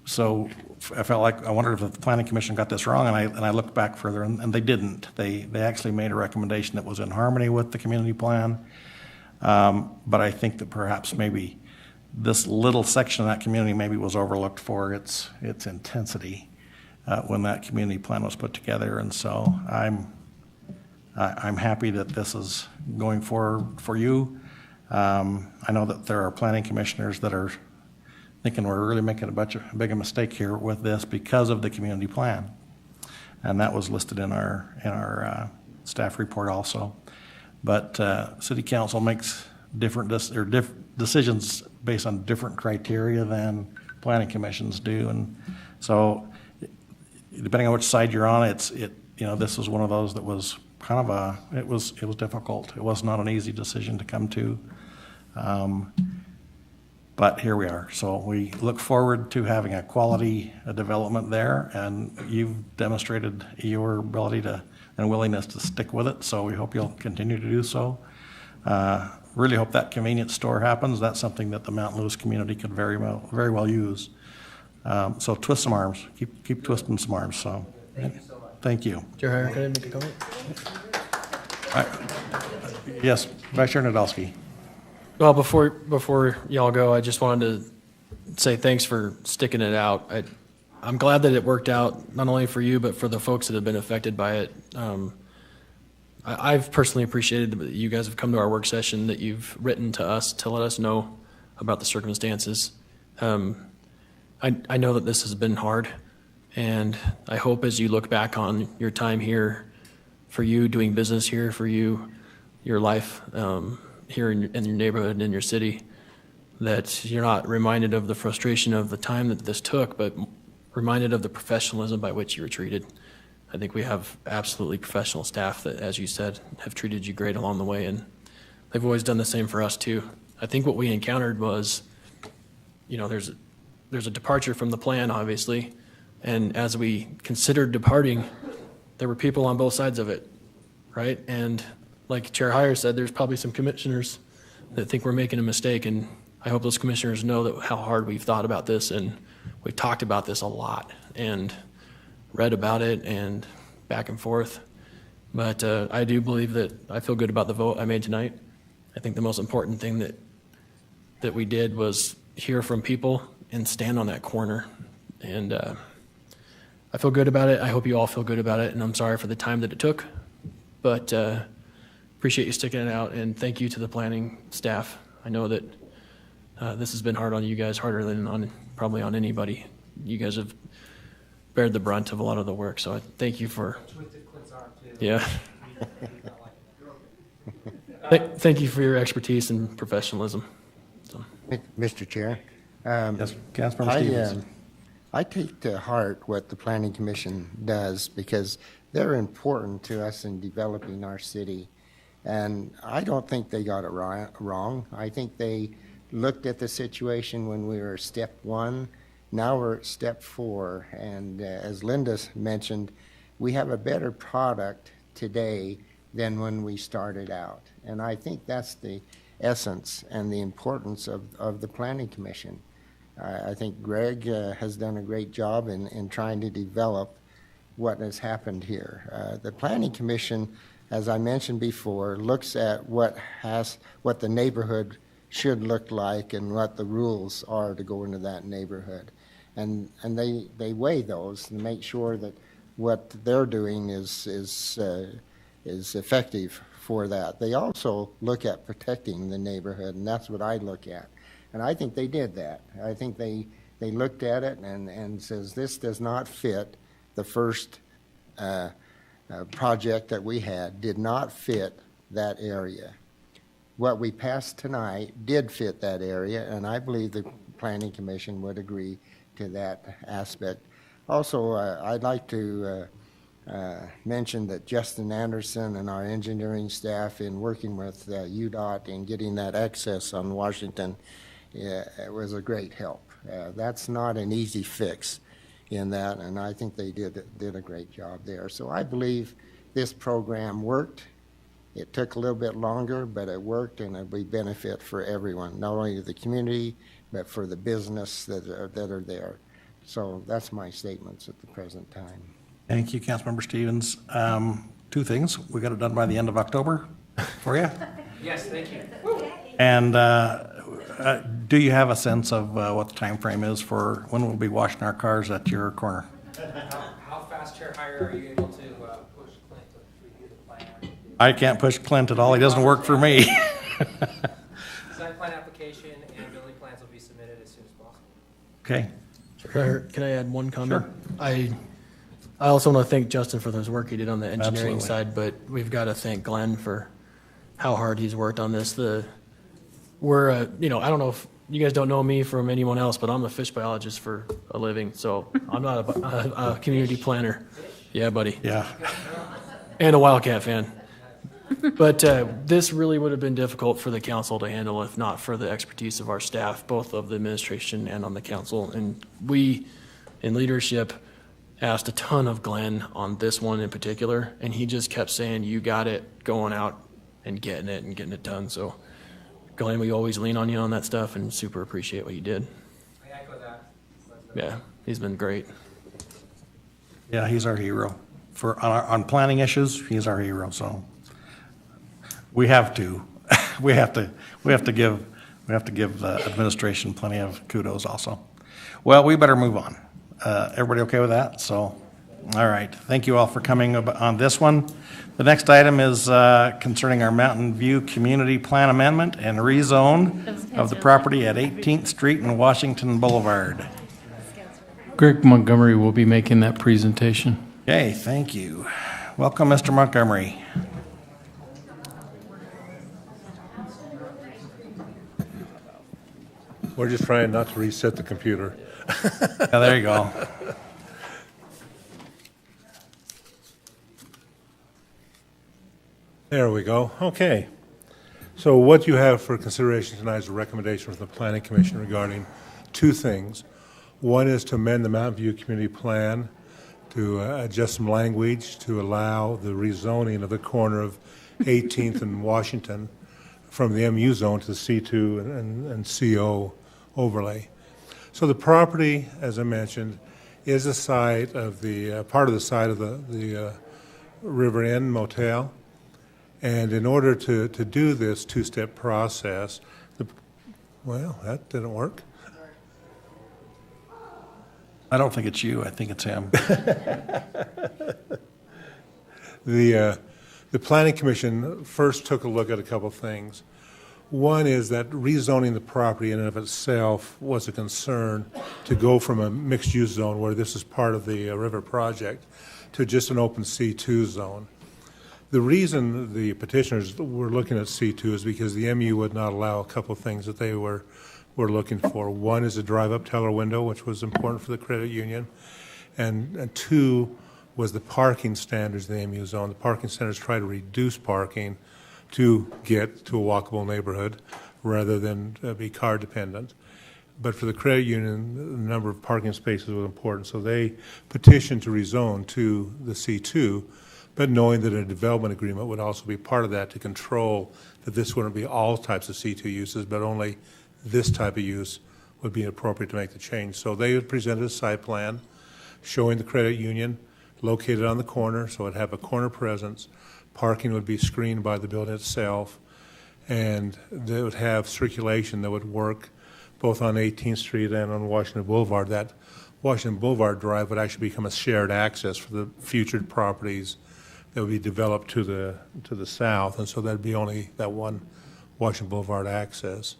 So I felt like I wondered if the Planning Commission got this wrong, and I looked back further, and they didn't. They actually made a recommendation that was in harmony with the community plan. But I think that perhaps maybe this little section of that community maybe was overlooked for its intensity when that community plan was put together. And so I'm happy that this is going forward for you. I know that there are planning commissioners that are thinking we're really making a big mistake here with this because of the community plan, and that was listed in our staff report also. But City Council makes different decisions based on different criteria than planning commissions do, and so depending on which side you're on, this was one of those that was kind of it was difficult. It was not an easy decision to come to, But here we are. So we look forward to having a quality development there, and you've demonstrated your ability to and willingness to stick with it, so we hope you'll continue to do so. Really hope that convenience store happens. That's something that the Mountain Lewis community could very well use. So twist some arms. Keep twisting some arms. So Thank you so much. thank you. Chair Heyer, can I make a comment? Yes, Vice Chair Nadolski. Well, before y'all go, I just wanted to say thanks for sticking it out. I'm glad that it worked out, not only for you, but for the folks that have been affected by it. I've personally appreciated that you guys have come to our work session, that you've written to us to let us know about the circumstances. I know that this has been hard, and I hope as you look back on your time here, for you doing business here, for you, your life here in your neighborhood and in your city, that you're not reminded of the frustration of the time that this took, but reminded of the professionalism by which you were treated. I think we have absolutely professional staff that, as you said, have treated you great along the way, and they've always done the same for us too. I think what we encountered was, there's a departure from the plan, obviously, and as we considered departing, there were people on both sides of it, right? And like Chair Heyer said, there's probably some commissioners that think we're making a mistake, and I hope those commissioners know that how hard we've thought about this, and we've talked about this a lot, and read about it and back and forth. But I do believe that I feel good about the vote I made tonight. I think the most important thing that we did was hear from people and stand on that corner. And I feel good about it. I hope you all feel good about it. And I'm sorry for the time that it took. But appreciate you sticking it out. And thank you to the planning staff. I know that this has been hard on you guys, harder than probably on anybody. You guys have bared the brunt of a lot of the work, so I thank you for. Yeah. Thank you for your expertise and professionalism. So. Mr. Chair. Yes, Councilmember Stevens. I take to heart what the Planning Commission does, because they're important to us in developing our city. And I don't think they got it wrong. I think they looked at the situation when we were step 1. Now we're at step 4, and as Linda mentioned, we have a better product today than when we started out. And I think that's the essence and the importance of the Planning Commission. I think Greg has done a great job in trying to develop what has happened here. The Planning Commission, as I mentioned before, looks at what the neighborhood should look like and what the rules are to go into that neighborhood. And they weigh those and make sure that what they're doing is effective for that. They also look at protecting the neighborhood, and that's what I look at. And I think they did that. I think they looked at it and says, this does not fit the first project that we had, did not fit that area. What we passed tonight did fit that area, and I believe the Planning Commission would agree to that aspect. Also, I'd like to mention that Justin Anderson and our engineering staff, in working with UDOT and getting that access on Washington, it was a great help. That's not an easy fix in that, and I think they did a great job there. So I believe this program worked. It took a little bit longer, but it worked, and it'll be benefit for everyone, not only the community, but for the business that are there. So that's my statements at the present time. Thank you, Councilmember Stevens. 2 things. We got it done by the end of October for you. Yes, thank you. And do you have a sense of what the time frame is for when we'll be washing our cars at your corner? How fast, Chair Heyer, are you able to push Clint to review the plan? I can't push Clint at all. He doesn't work for me. Design plan application and building plans will be submitted as soon as possible. Okay. Can I add one comment? Sure. I also want to thank Justin for his work he did on the engineering Absolutely. side, but we've got to thank Glenn for how hard he's worked on this. We're I don't know if you guys don't know me from anyone else, but I'm a fish biologist for a living, so I'm not a community planner. Yeah, buddy. Yeah. And a Wildcat fan. But this really would have been difficult for the council to handle if not for the expertise of our staff, both of the administration and on the council. And we, in leadership, asked a ton of Glenn on this one in particular, and he just kept saying, you got it, going out and getting it done. So, Glenn, we always lean on you on that stuff and super appreciate what you did. I echo that. Yeah, he's been great. Yeah, he's our hero. On planning issues, he's our hero, so we have to give the administration plenty of kudos also. Well, we better move on. Everybody okay with that? So, all right. Thank you all for coming on this one. The next item is concerning our Mountain View Community Plan Amendment and rezone of the property at 18th Street and Washington Boulevard. Greg Montgomery will be making that presentation. Okay, thank you. Welcome, Mr. Montgomery. We're just trying not to reset the computer. Yeah, there you go. There we go. Okay. So what you have for consideration tonight is a recommendation from the Planning Commission regarding two things. One is to amend the Mountain View Community Plan to adjust some language to allow the rezoning of the corner of 18th and Washington from the MU zone to the C2 and CO overlay. So the property, as I mentioned, is a site of the part of the site of the River Inn Motel. And in order to do this two-step process, well, that didn't work. I don't think it's you. I think it's him. The Planning Commission first took a look at a couple of things. One is that rezoning the property in and of itself was a concern to go from a mixed-use zone where this is part of the river project to just an open C2 zone. The reason the petitioners were looking at C2 is because the MU would not allow a couple of things that they were looking for. One is a drive-up teller window, which was important for the credit union, and two was the parking standards in the MU zone. The parking standards try to reduce parking to get to a walkable neighborhood rather than be car dependent. But for the credit union, the number of parking spaces was important, so they petitioned to rezone to the C2, but knowing that a development agreement would also be part of that to control that this wouldn't be all types of C2 uses, but only this type of use would be appropriate to make the change. So they had presented a site plan showing the credit union located on the corner, so it'd have a corner presence. Parking would be screened by the building itself, and they would have circulation that would work both on 18th Street and on Washington Boulevard. That Washington Boulevard Drive would actually become a shared access for the future properties that would be developed to the south, and so that'd be only that one Washington Boulevard access.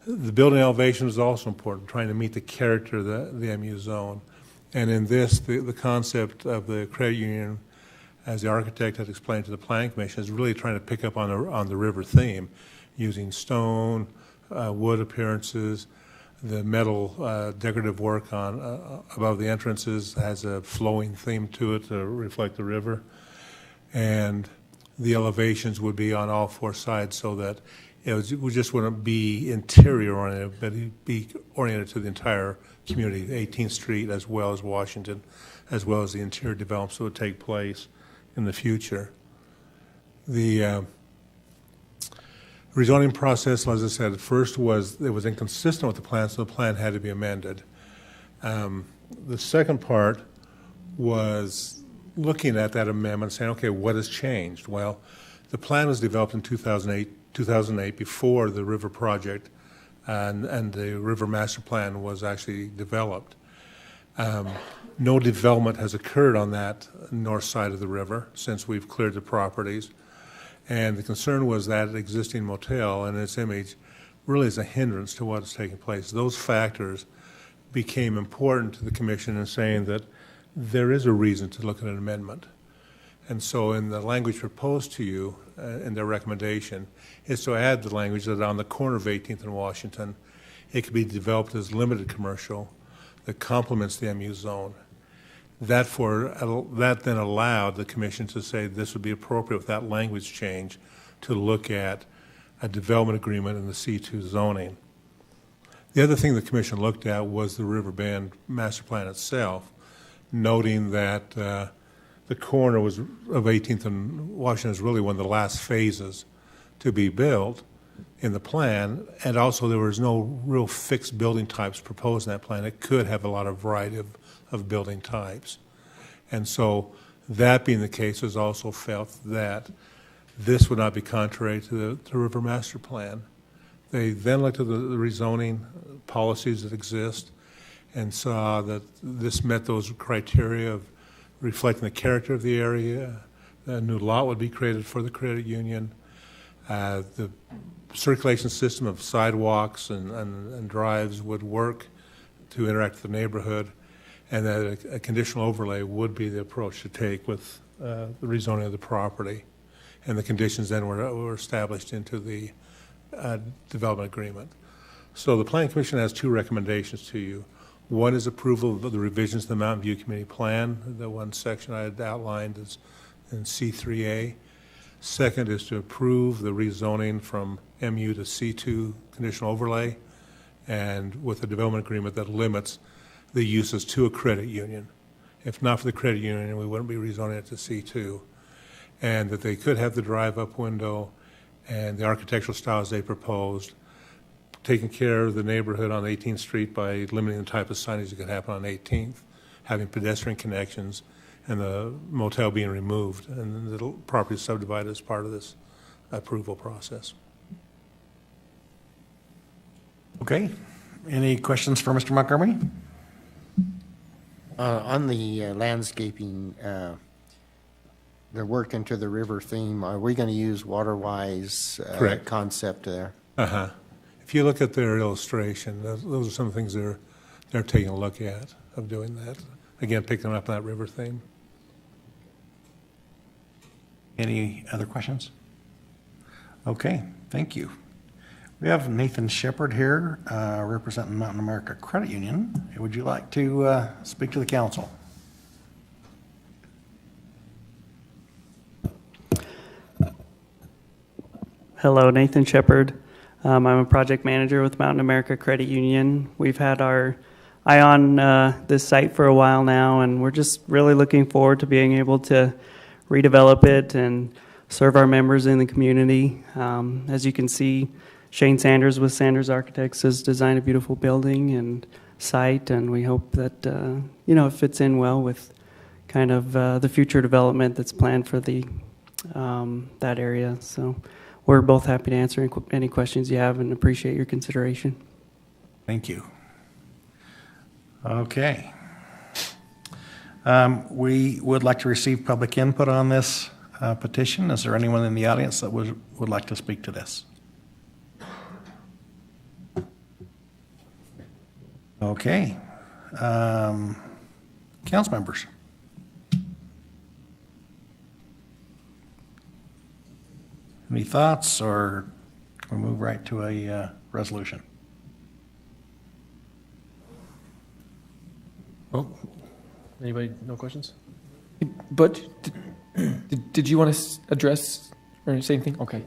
The building elevation is also important, trying to meet the character of the MU zone. And in this, the concept of the credit union, as the architect had explained to the Planning Commission, is really trying to pick up on the river theme, using stone, wood appearances. The metal decorative work on above the entrances has a flowing theme to it to reflect the river. And the elevations would be on all four sides so that it just wouldn't be interior oriented, but it'd be oriented to the entire community, 18th Street as well as Washington, as well as the interior developments that would take place in the future. The rezoning process, as I said, at first it was inconsistent with the plan, so the plan had to be amended. The second part was looking at that amendment, saying, okay, what has changed? Well, the plan was developed in 2008 before the river project and the river master plan was actually developed. No development has occurred on that north side of the river since we've cleared the properties. And the concern was that existing motel and its image really is a hindrance to what is taking place. Those factors became important to the commission in saying that there is a reason to look at an amendment. And so in the language proposed to you in their recommendation is to add the language that on the corner of 18th and Washington, it could be developed as limited commercial that complements the MU zone. That then allowed the commission to say this would be appropriate with that language change to look at a development agreement in the C2 zoning. The other thing the commission looked at was the Riverbend master plan itself, noting that the corner of 18th and Washington is really one of the last phases to be built in the plan, and also there was no real fixed building types proposed in that plan. It could have a lot of variety of building types. And so that being the case, it was also felt that this would not be contrary to the River Master Plan. They then looked at the rezoning policies that exist and saw that this met those criteria of reflecting the character of the area. A new lot would be created for the credit union. The circulation system of sidewalks and drives would work to interact with the neighborhood, and that a conditional overlay would be the approach to take with the rezoning of the property. And the conditions then were established into the development agreement. So the Planning Commission has two recommendations to you. One is approval of the revisions to the Mountain View Community Plan. The one section I had outlined is in C3A. Second is to approve the rezoning from MU to C2 conditional overlay, and with a development agreement that limits the uses to a credit union. If not for the credit union, we wouldn't be rezoning it to C2. And that they could have the drive-up window and the architectural styles they proposed, taking care of the neighborhood on 18th Street by limiting the type of signage that could happen on 18th, having pedestrian connections, and the motel being removed, and the property subdivided as part of this approval process. Okay. Any questions for Mr. Montgomery? On the landscaping, the work into the river theme, are we going to use water-wise Correct. concept there? Uh-huh. If you look at their illustration, those are some of the things they're taking a look at of doing that. Again, picking up that river theme. Any other questions? Okay, thank you. We have Nathan Shepard here, representing Mountain America Credit Union. Would you like to speak to the council? Hello, Nathan Shepard. I'm a project manager with Mountain America Credit Union. We've had our eye on this site for a while now, and we're just really looking forward to being able to redevelop it and serve our members in the community. As you can see, Shane Sanders with Sanders Architects has designed a beautiful building and site, and we hope that it fits in well with kind of the future development that's planned for the that area. So we're both happy to answer any questions you have and appreciate your consideration. Thank you. Okay. We would like to receive public input on this petition. Is there anyone in the audience that would like to speak to this? Okay. Council members. Any thoughts, or can we move right to a resolution? Well, anybody, no questions? But did you want to address or say anything? Okay.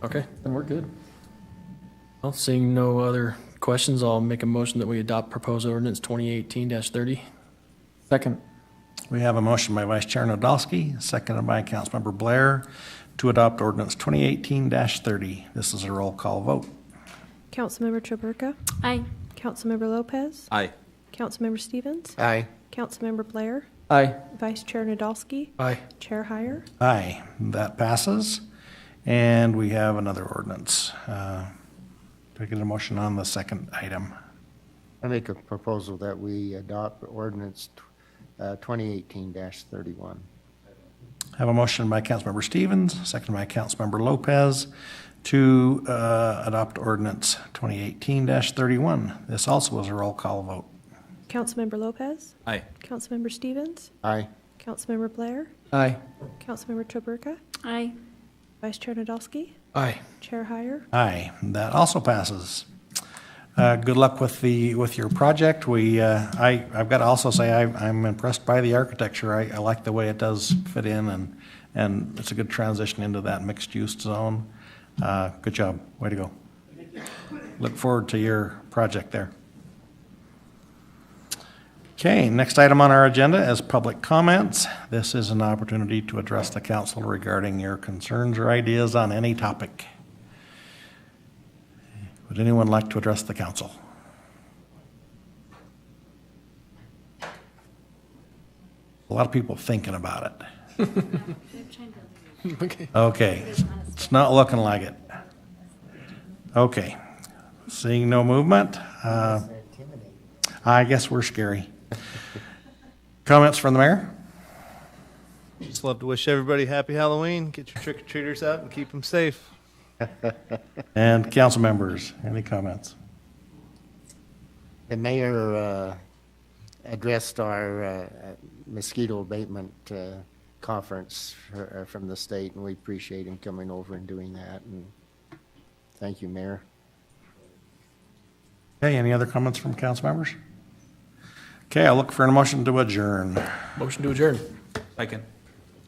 Okay. Then we're good. Well, seeing no other questions, I'll make a motion that we adopt proposed ordinance 2018-30. Second. We have a motion by Vice Chair Nadolski, seconded by Councilmember Blair, to adopt ordinance 2018-30. This is a roll call vote. Councilmember Chaburka? Aye. Councilmember Lopez? Aye. Councilmember Stevens? Aye. Councilmember Blair? Aye. Vice Chair Nadolski? Aye. Chair Heyer? Aye, that passes. And we have another ordinance. Do I get a motion on the second item? I make a proposal that we adopt ordinance 2018-31. I have a motion by Councilmember Stevens, seconded by Councilmember Lopez, to adopt ordinance 2018-31. This also is a roll call vote. Councilmember Lopez? Aye. Councilmember Stevens? Aye. Councilmember Blair? Aye. Councilmember Chaburka? Aye. Vice Chair Nadolski? Aye. Chair Heyer? Aye, that also passes. Good luck with your project. I've got to also say I'm impressed by the architecture. I like the way it does fit in, and it's a good transition into that mixed use zone. Good job. Way to go. Look forward to your project there. Okay, next item on our agenda is public comments. This is an opportunity to address the council regarding your concerns or ideas on any topic. Would anyone like to address the council? A lot of people thinking about it. Okay, it's not looking like it. Okay, seeing no movement, I guess we're scary. Comments from the mayor? Just love to wish everybody happy Halloween. Get your trick-or-treaters out and keep them safe. And council members, any comments? The mayor addressed our mosquito abatement conference from the state, and we appreciate him coming over and doing that. And thank you, Mayor. Okay, any other comments from council members? Okay, I'll look for a motion to adjourn. Motion to adjourn. Second.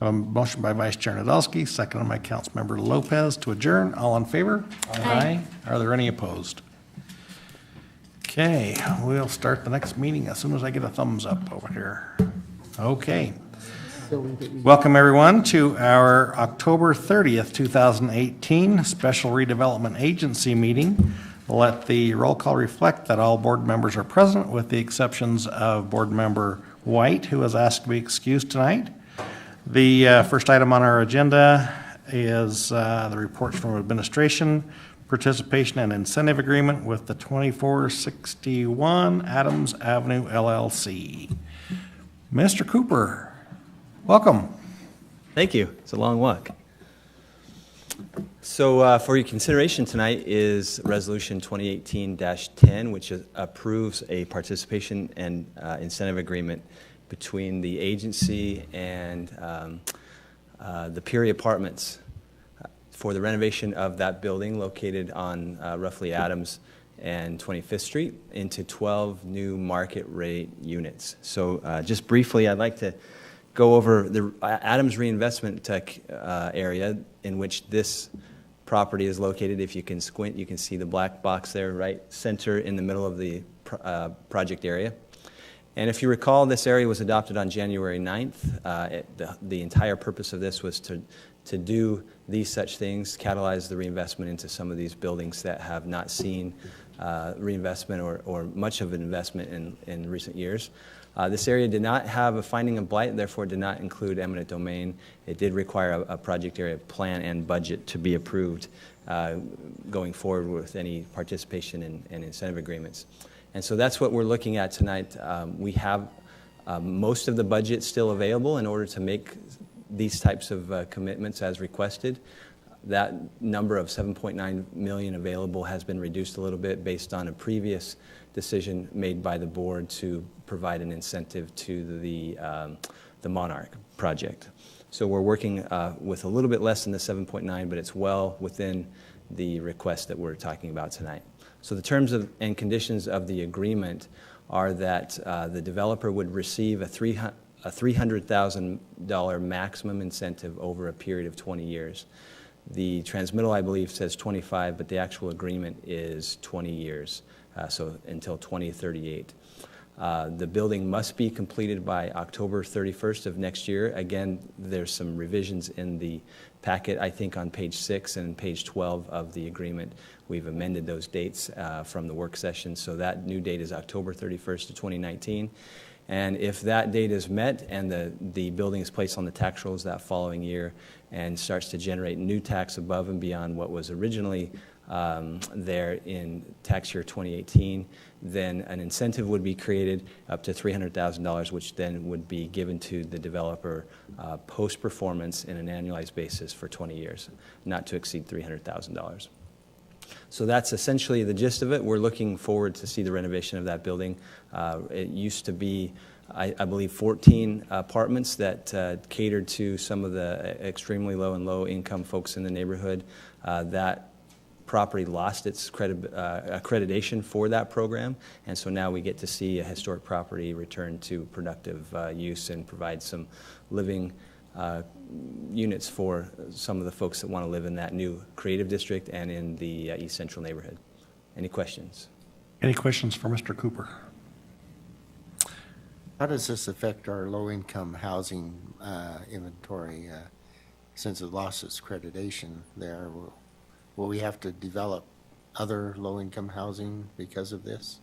Motion by Vice Chair Nadolski, second by Councilmember Lopez to adjourn. All in favor? Aye. Are there any opposed? Okay, we'll start the next meeting as soon as I get a thumbs up over here. Okay. Welcome, everyone, to our October 30th, 2018 Special Redevelopment Agency meeting. Let the roll call reflect that all board members are present, with the exceptions of Board Member White, who has asked to be excused tonight. The first item on our agenda is the reports from administration, participation and incentive agreement with the 2461 Adams Avenue LLC. Mr. Cooper, welcome. Thank you. It's a long walk. So for your consideration tonight is Resolution 2018-10, which approves a participation and incentive agreement between the agency and the Peary Apartments for the renovation of that building located on roughly Adams and 25th Street into 12 new market rate units. So just briefly, I'd like to go over the Adams Reinvestment area in which this property is located. If you can squint, you can see the black box there, right center in the middle of the project area. And if you recall, this area was adopted on January 9th. The entire purpose of this was to do these such things, catalyze the reinvestment into some of these buildings that have not seen reinvestment or much of an investment in recent years. This area did not have a finding of blight, therefore did not include eminent domain. It did require a project area plan and budget to be approved going forward with any participation and incentive agreements. And so that's what we're looking at tonight. We have most of the budget still available in order to make these types of commitments as requested. That number of $7.9 million available has been reduced a little bit based on a previous decision made by the board to provide an incentive to the Monarch project. So we're working with a little bit less than the 7.9, but it's well within the request that we're talking about tonight. So the terms and conditions of the agreement are that the developer would receive a $300,000 maximum incentive over a period of 20 years. The transmittal, I believe, says 25, but the actual agreement is 20 years, so until 2038. The building must be completed by October 31st of next year. Again, there's some revisions in the packet, I think on page 6 and page 12 of the agreement. We've amended those dates from the work session, so that new date is October 31st of 2019. And if that date is met and the building is placed on the tax rolls that following year and starts to generate new tax above and beyond what was originally there in tax year 2018, then an incentive would be created up to $300,000, which then would be given to the developer post-performance in an annualized basis for 20 years, not to exceed $300,000. So that's essentially the gist of it. We're looking forward to see the renovation of that building. It used to be, I believe, 14 apartments that catered to some of the extremely low and low income folks in the neighborhood. That property lost its accreditation for that program, and so now we get to see a historic property return to productive use and provide some living units for some of the folks that want to live in that new creative district and in the East Central neighborhood. Any questions? Any questions for Mr. Cooper? How does this affect our low-income housing inventory since it lost its accreditation there? Will we have to develop other low-income housing because of this?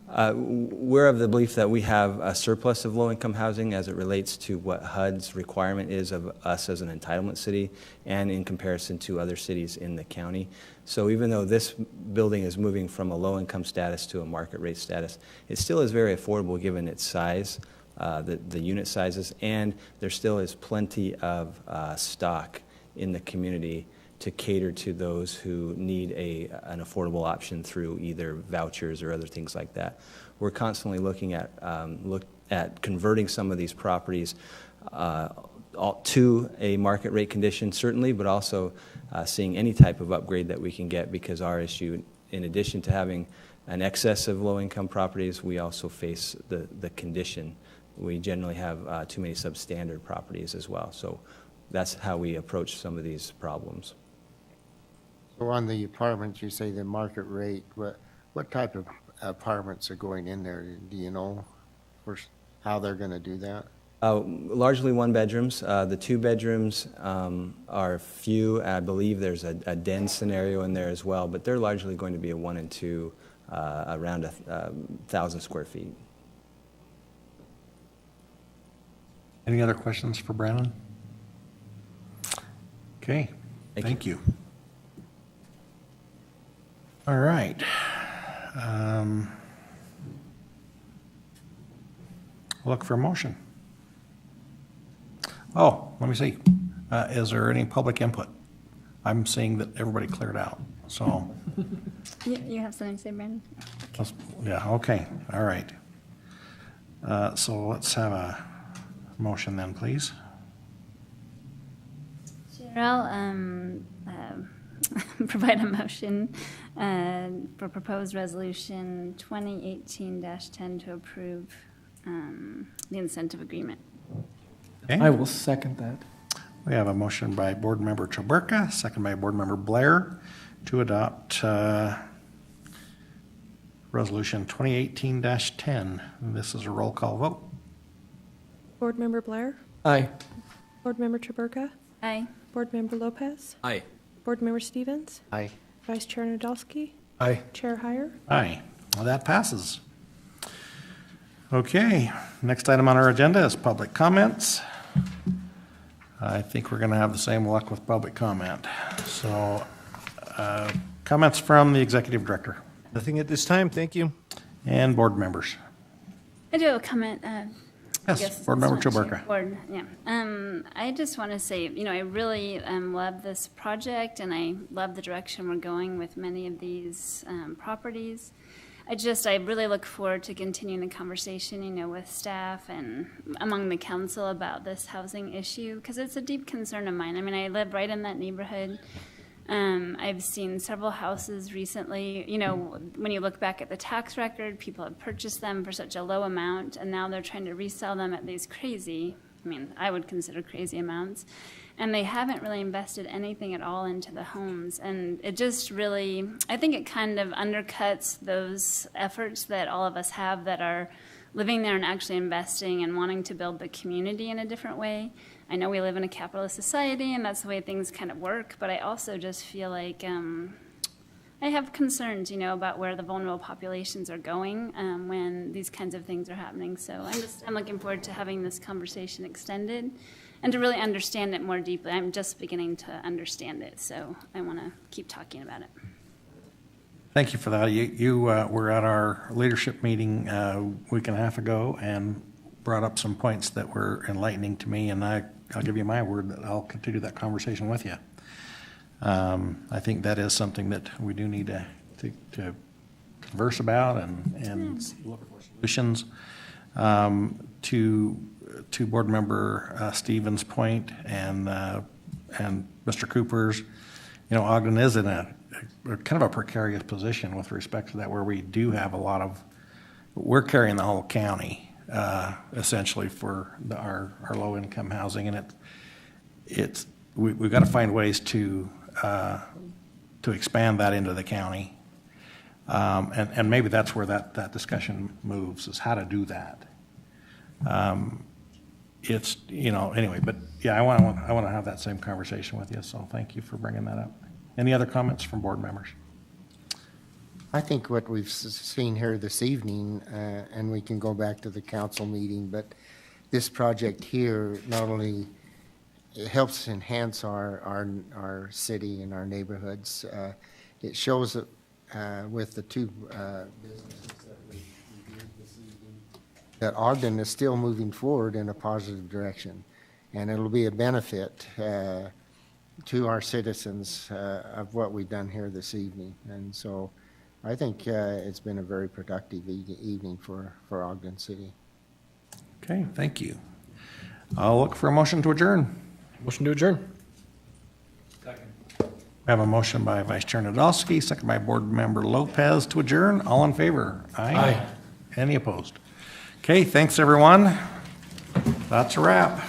We're of the belief that we have a surplus of low-income housing as it relates to what HUD's requirement is of us as an entitlement city and in comparison to other cities in the county. So even though this building is moving from a low-income status to a market rate status, it still is very affordable given its size, the unit sizes, and there still is plenty of stock in the community to cater to those who need an affordable option through either vouchers or other things like that. We're constantly looking at converting some of these properties to a market rate condition, certainly, but also seeing any type of upgrade that we can get, because our issue, in addition to having an excess of low-income properties, we also face the condition. We generally have too many substandard properties as well. So that's how we approach some of these problems. So on the apartments, you say the market rate, what type of apartments are going in there? Do you know how they're going to do that? Largely one bedrooms. The 2 bedrooms are few. I believe there's a den scenario in there as well, but they're largely going to be a 1 and 2, around 1,000 square feet. Any other questions for Brandon? Okay, thank you. All right. Look for a motion. Oh, let me see. Is there any public input? I'm seeing that everybody cleared out, so. You have something to say, Brandon? Yeah, okay, all right. So let's have a motion then, please. Sure, I'll provide a motion for proposed resolution 2018-10 to approve the incentive agreement. Okay. I will second that. We have a motion by Board Member Chaburka, second by Board Member Blair, to adopt Resolution 2018-10. This is a roll call vote. Board Member Blair? Aye. Board Member Chaburka? Aye. Board Member Lopez? Aye. Board Member Stevens? Aye. Vice Chair Nadolski? Aye. Chair Heyer? Aye. Well, that passes. Okay, next item on our agenda is public comments. I think we're going to have the same luck with public comment. So, comments from the Executive Director. Nothing at this time, thank you. And board members. I do have a comment. Yes, Board Member Chaburka. Board, yeah. I just want to say, I really love this project, and I love the direction we're going with many of these properties. I really look forward to continuing the conversation, with staff and among the council about this housing issue, because it's a deep concern of mine. I mean, I live right in that neighborhood. I've seen several houses recently. When you look back at the tax record, people have purchased them for such a low amount, and now they're trying to resell them at these I would consider crazy amounts. And they haven't really invested anything at all into the homes. And it just really, I think it kind of undercuts those efforts that all of us have that are living there and actually investing and wanting to build the community in a different way. I know we live in a capitalist society, and that's the way things kind of work, but I also just feel like I have concerns, about where the vulnerable populations are going when these kinds of things are happening. So I'm looking forward to having this conversation extended and to really understand it more deeply. I'm just beginning to understand it, so I want to keep talking about it. Thank you for that. You were at our leadership meeting a week and a half ago and brought up some points that were enlightening to me, and I'll give you my word that I'll continue that conversation with you. I think that is something that we do need to converse about and look for solutions. To Board Member Stevens' point and Mr. Cooper's, Ogden is in kind of a precarious position with respect to that, where we do have a lot of, we're carrying the whole county, essentially for our low-income housing, and we've got to find ways to expand that into the county. And maybe that's where that discussion moves, is how to do that. It's, anyway, but yeah, I want to have that same conversation with you, so thank you for bringing that up. Any other comments from board members? I think what we've seen here this evening, and we can go back to the council meeting, but this project here not only it helps enhance our city and our neighborhoods, it shows that with the two businesses that we reviewed this evening, that Ogden is still moving forward in a positive direction, and it'll be a benefit to our citizens of what we've done here this evening. And so I think it's been a very productive evening for Ogden City. Okay, thank you. I'll look for a motion to adjourn. Motion to adjourn. Second. We have a motion by Vice Chair Nadolski, second by Board Member Lopez to adjourn. All in favor? Aye. Any opposed? Okay, thanks everyone. That's a wrap.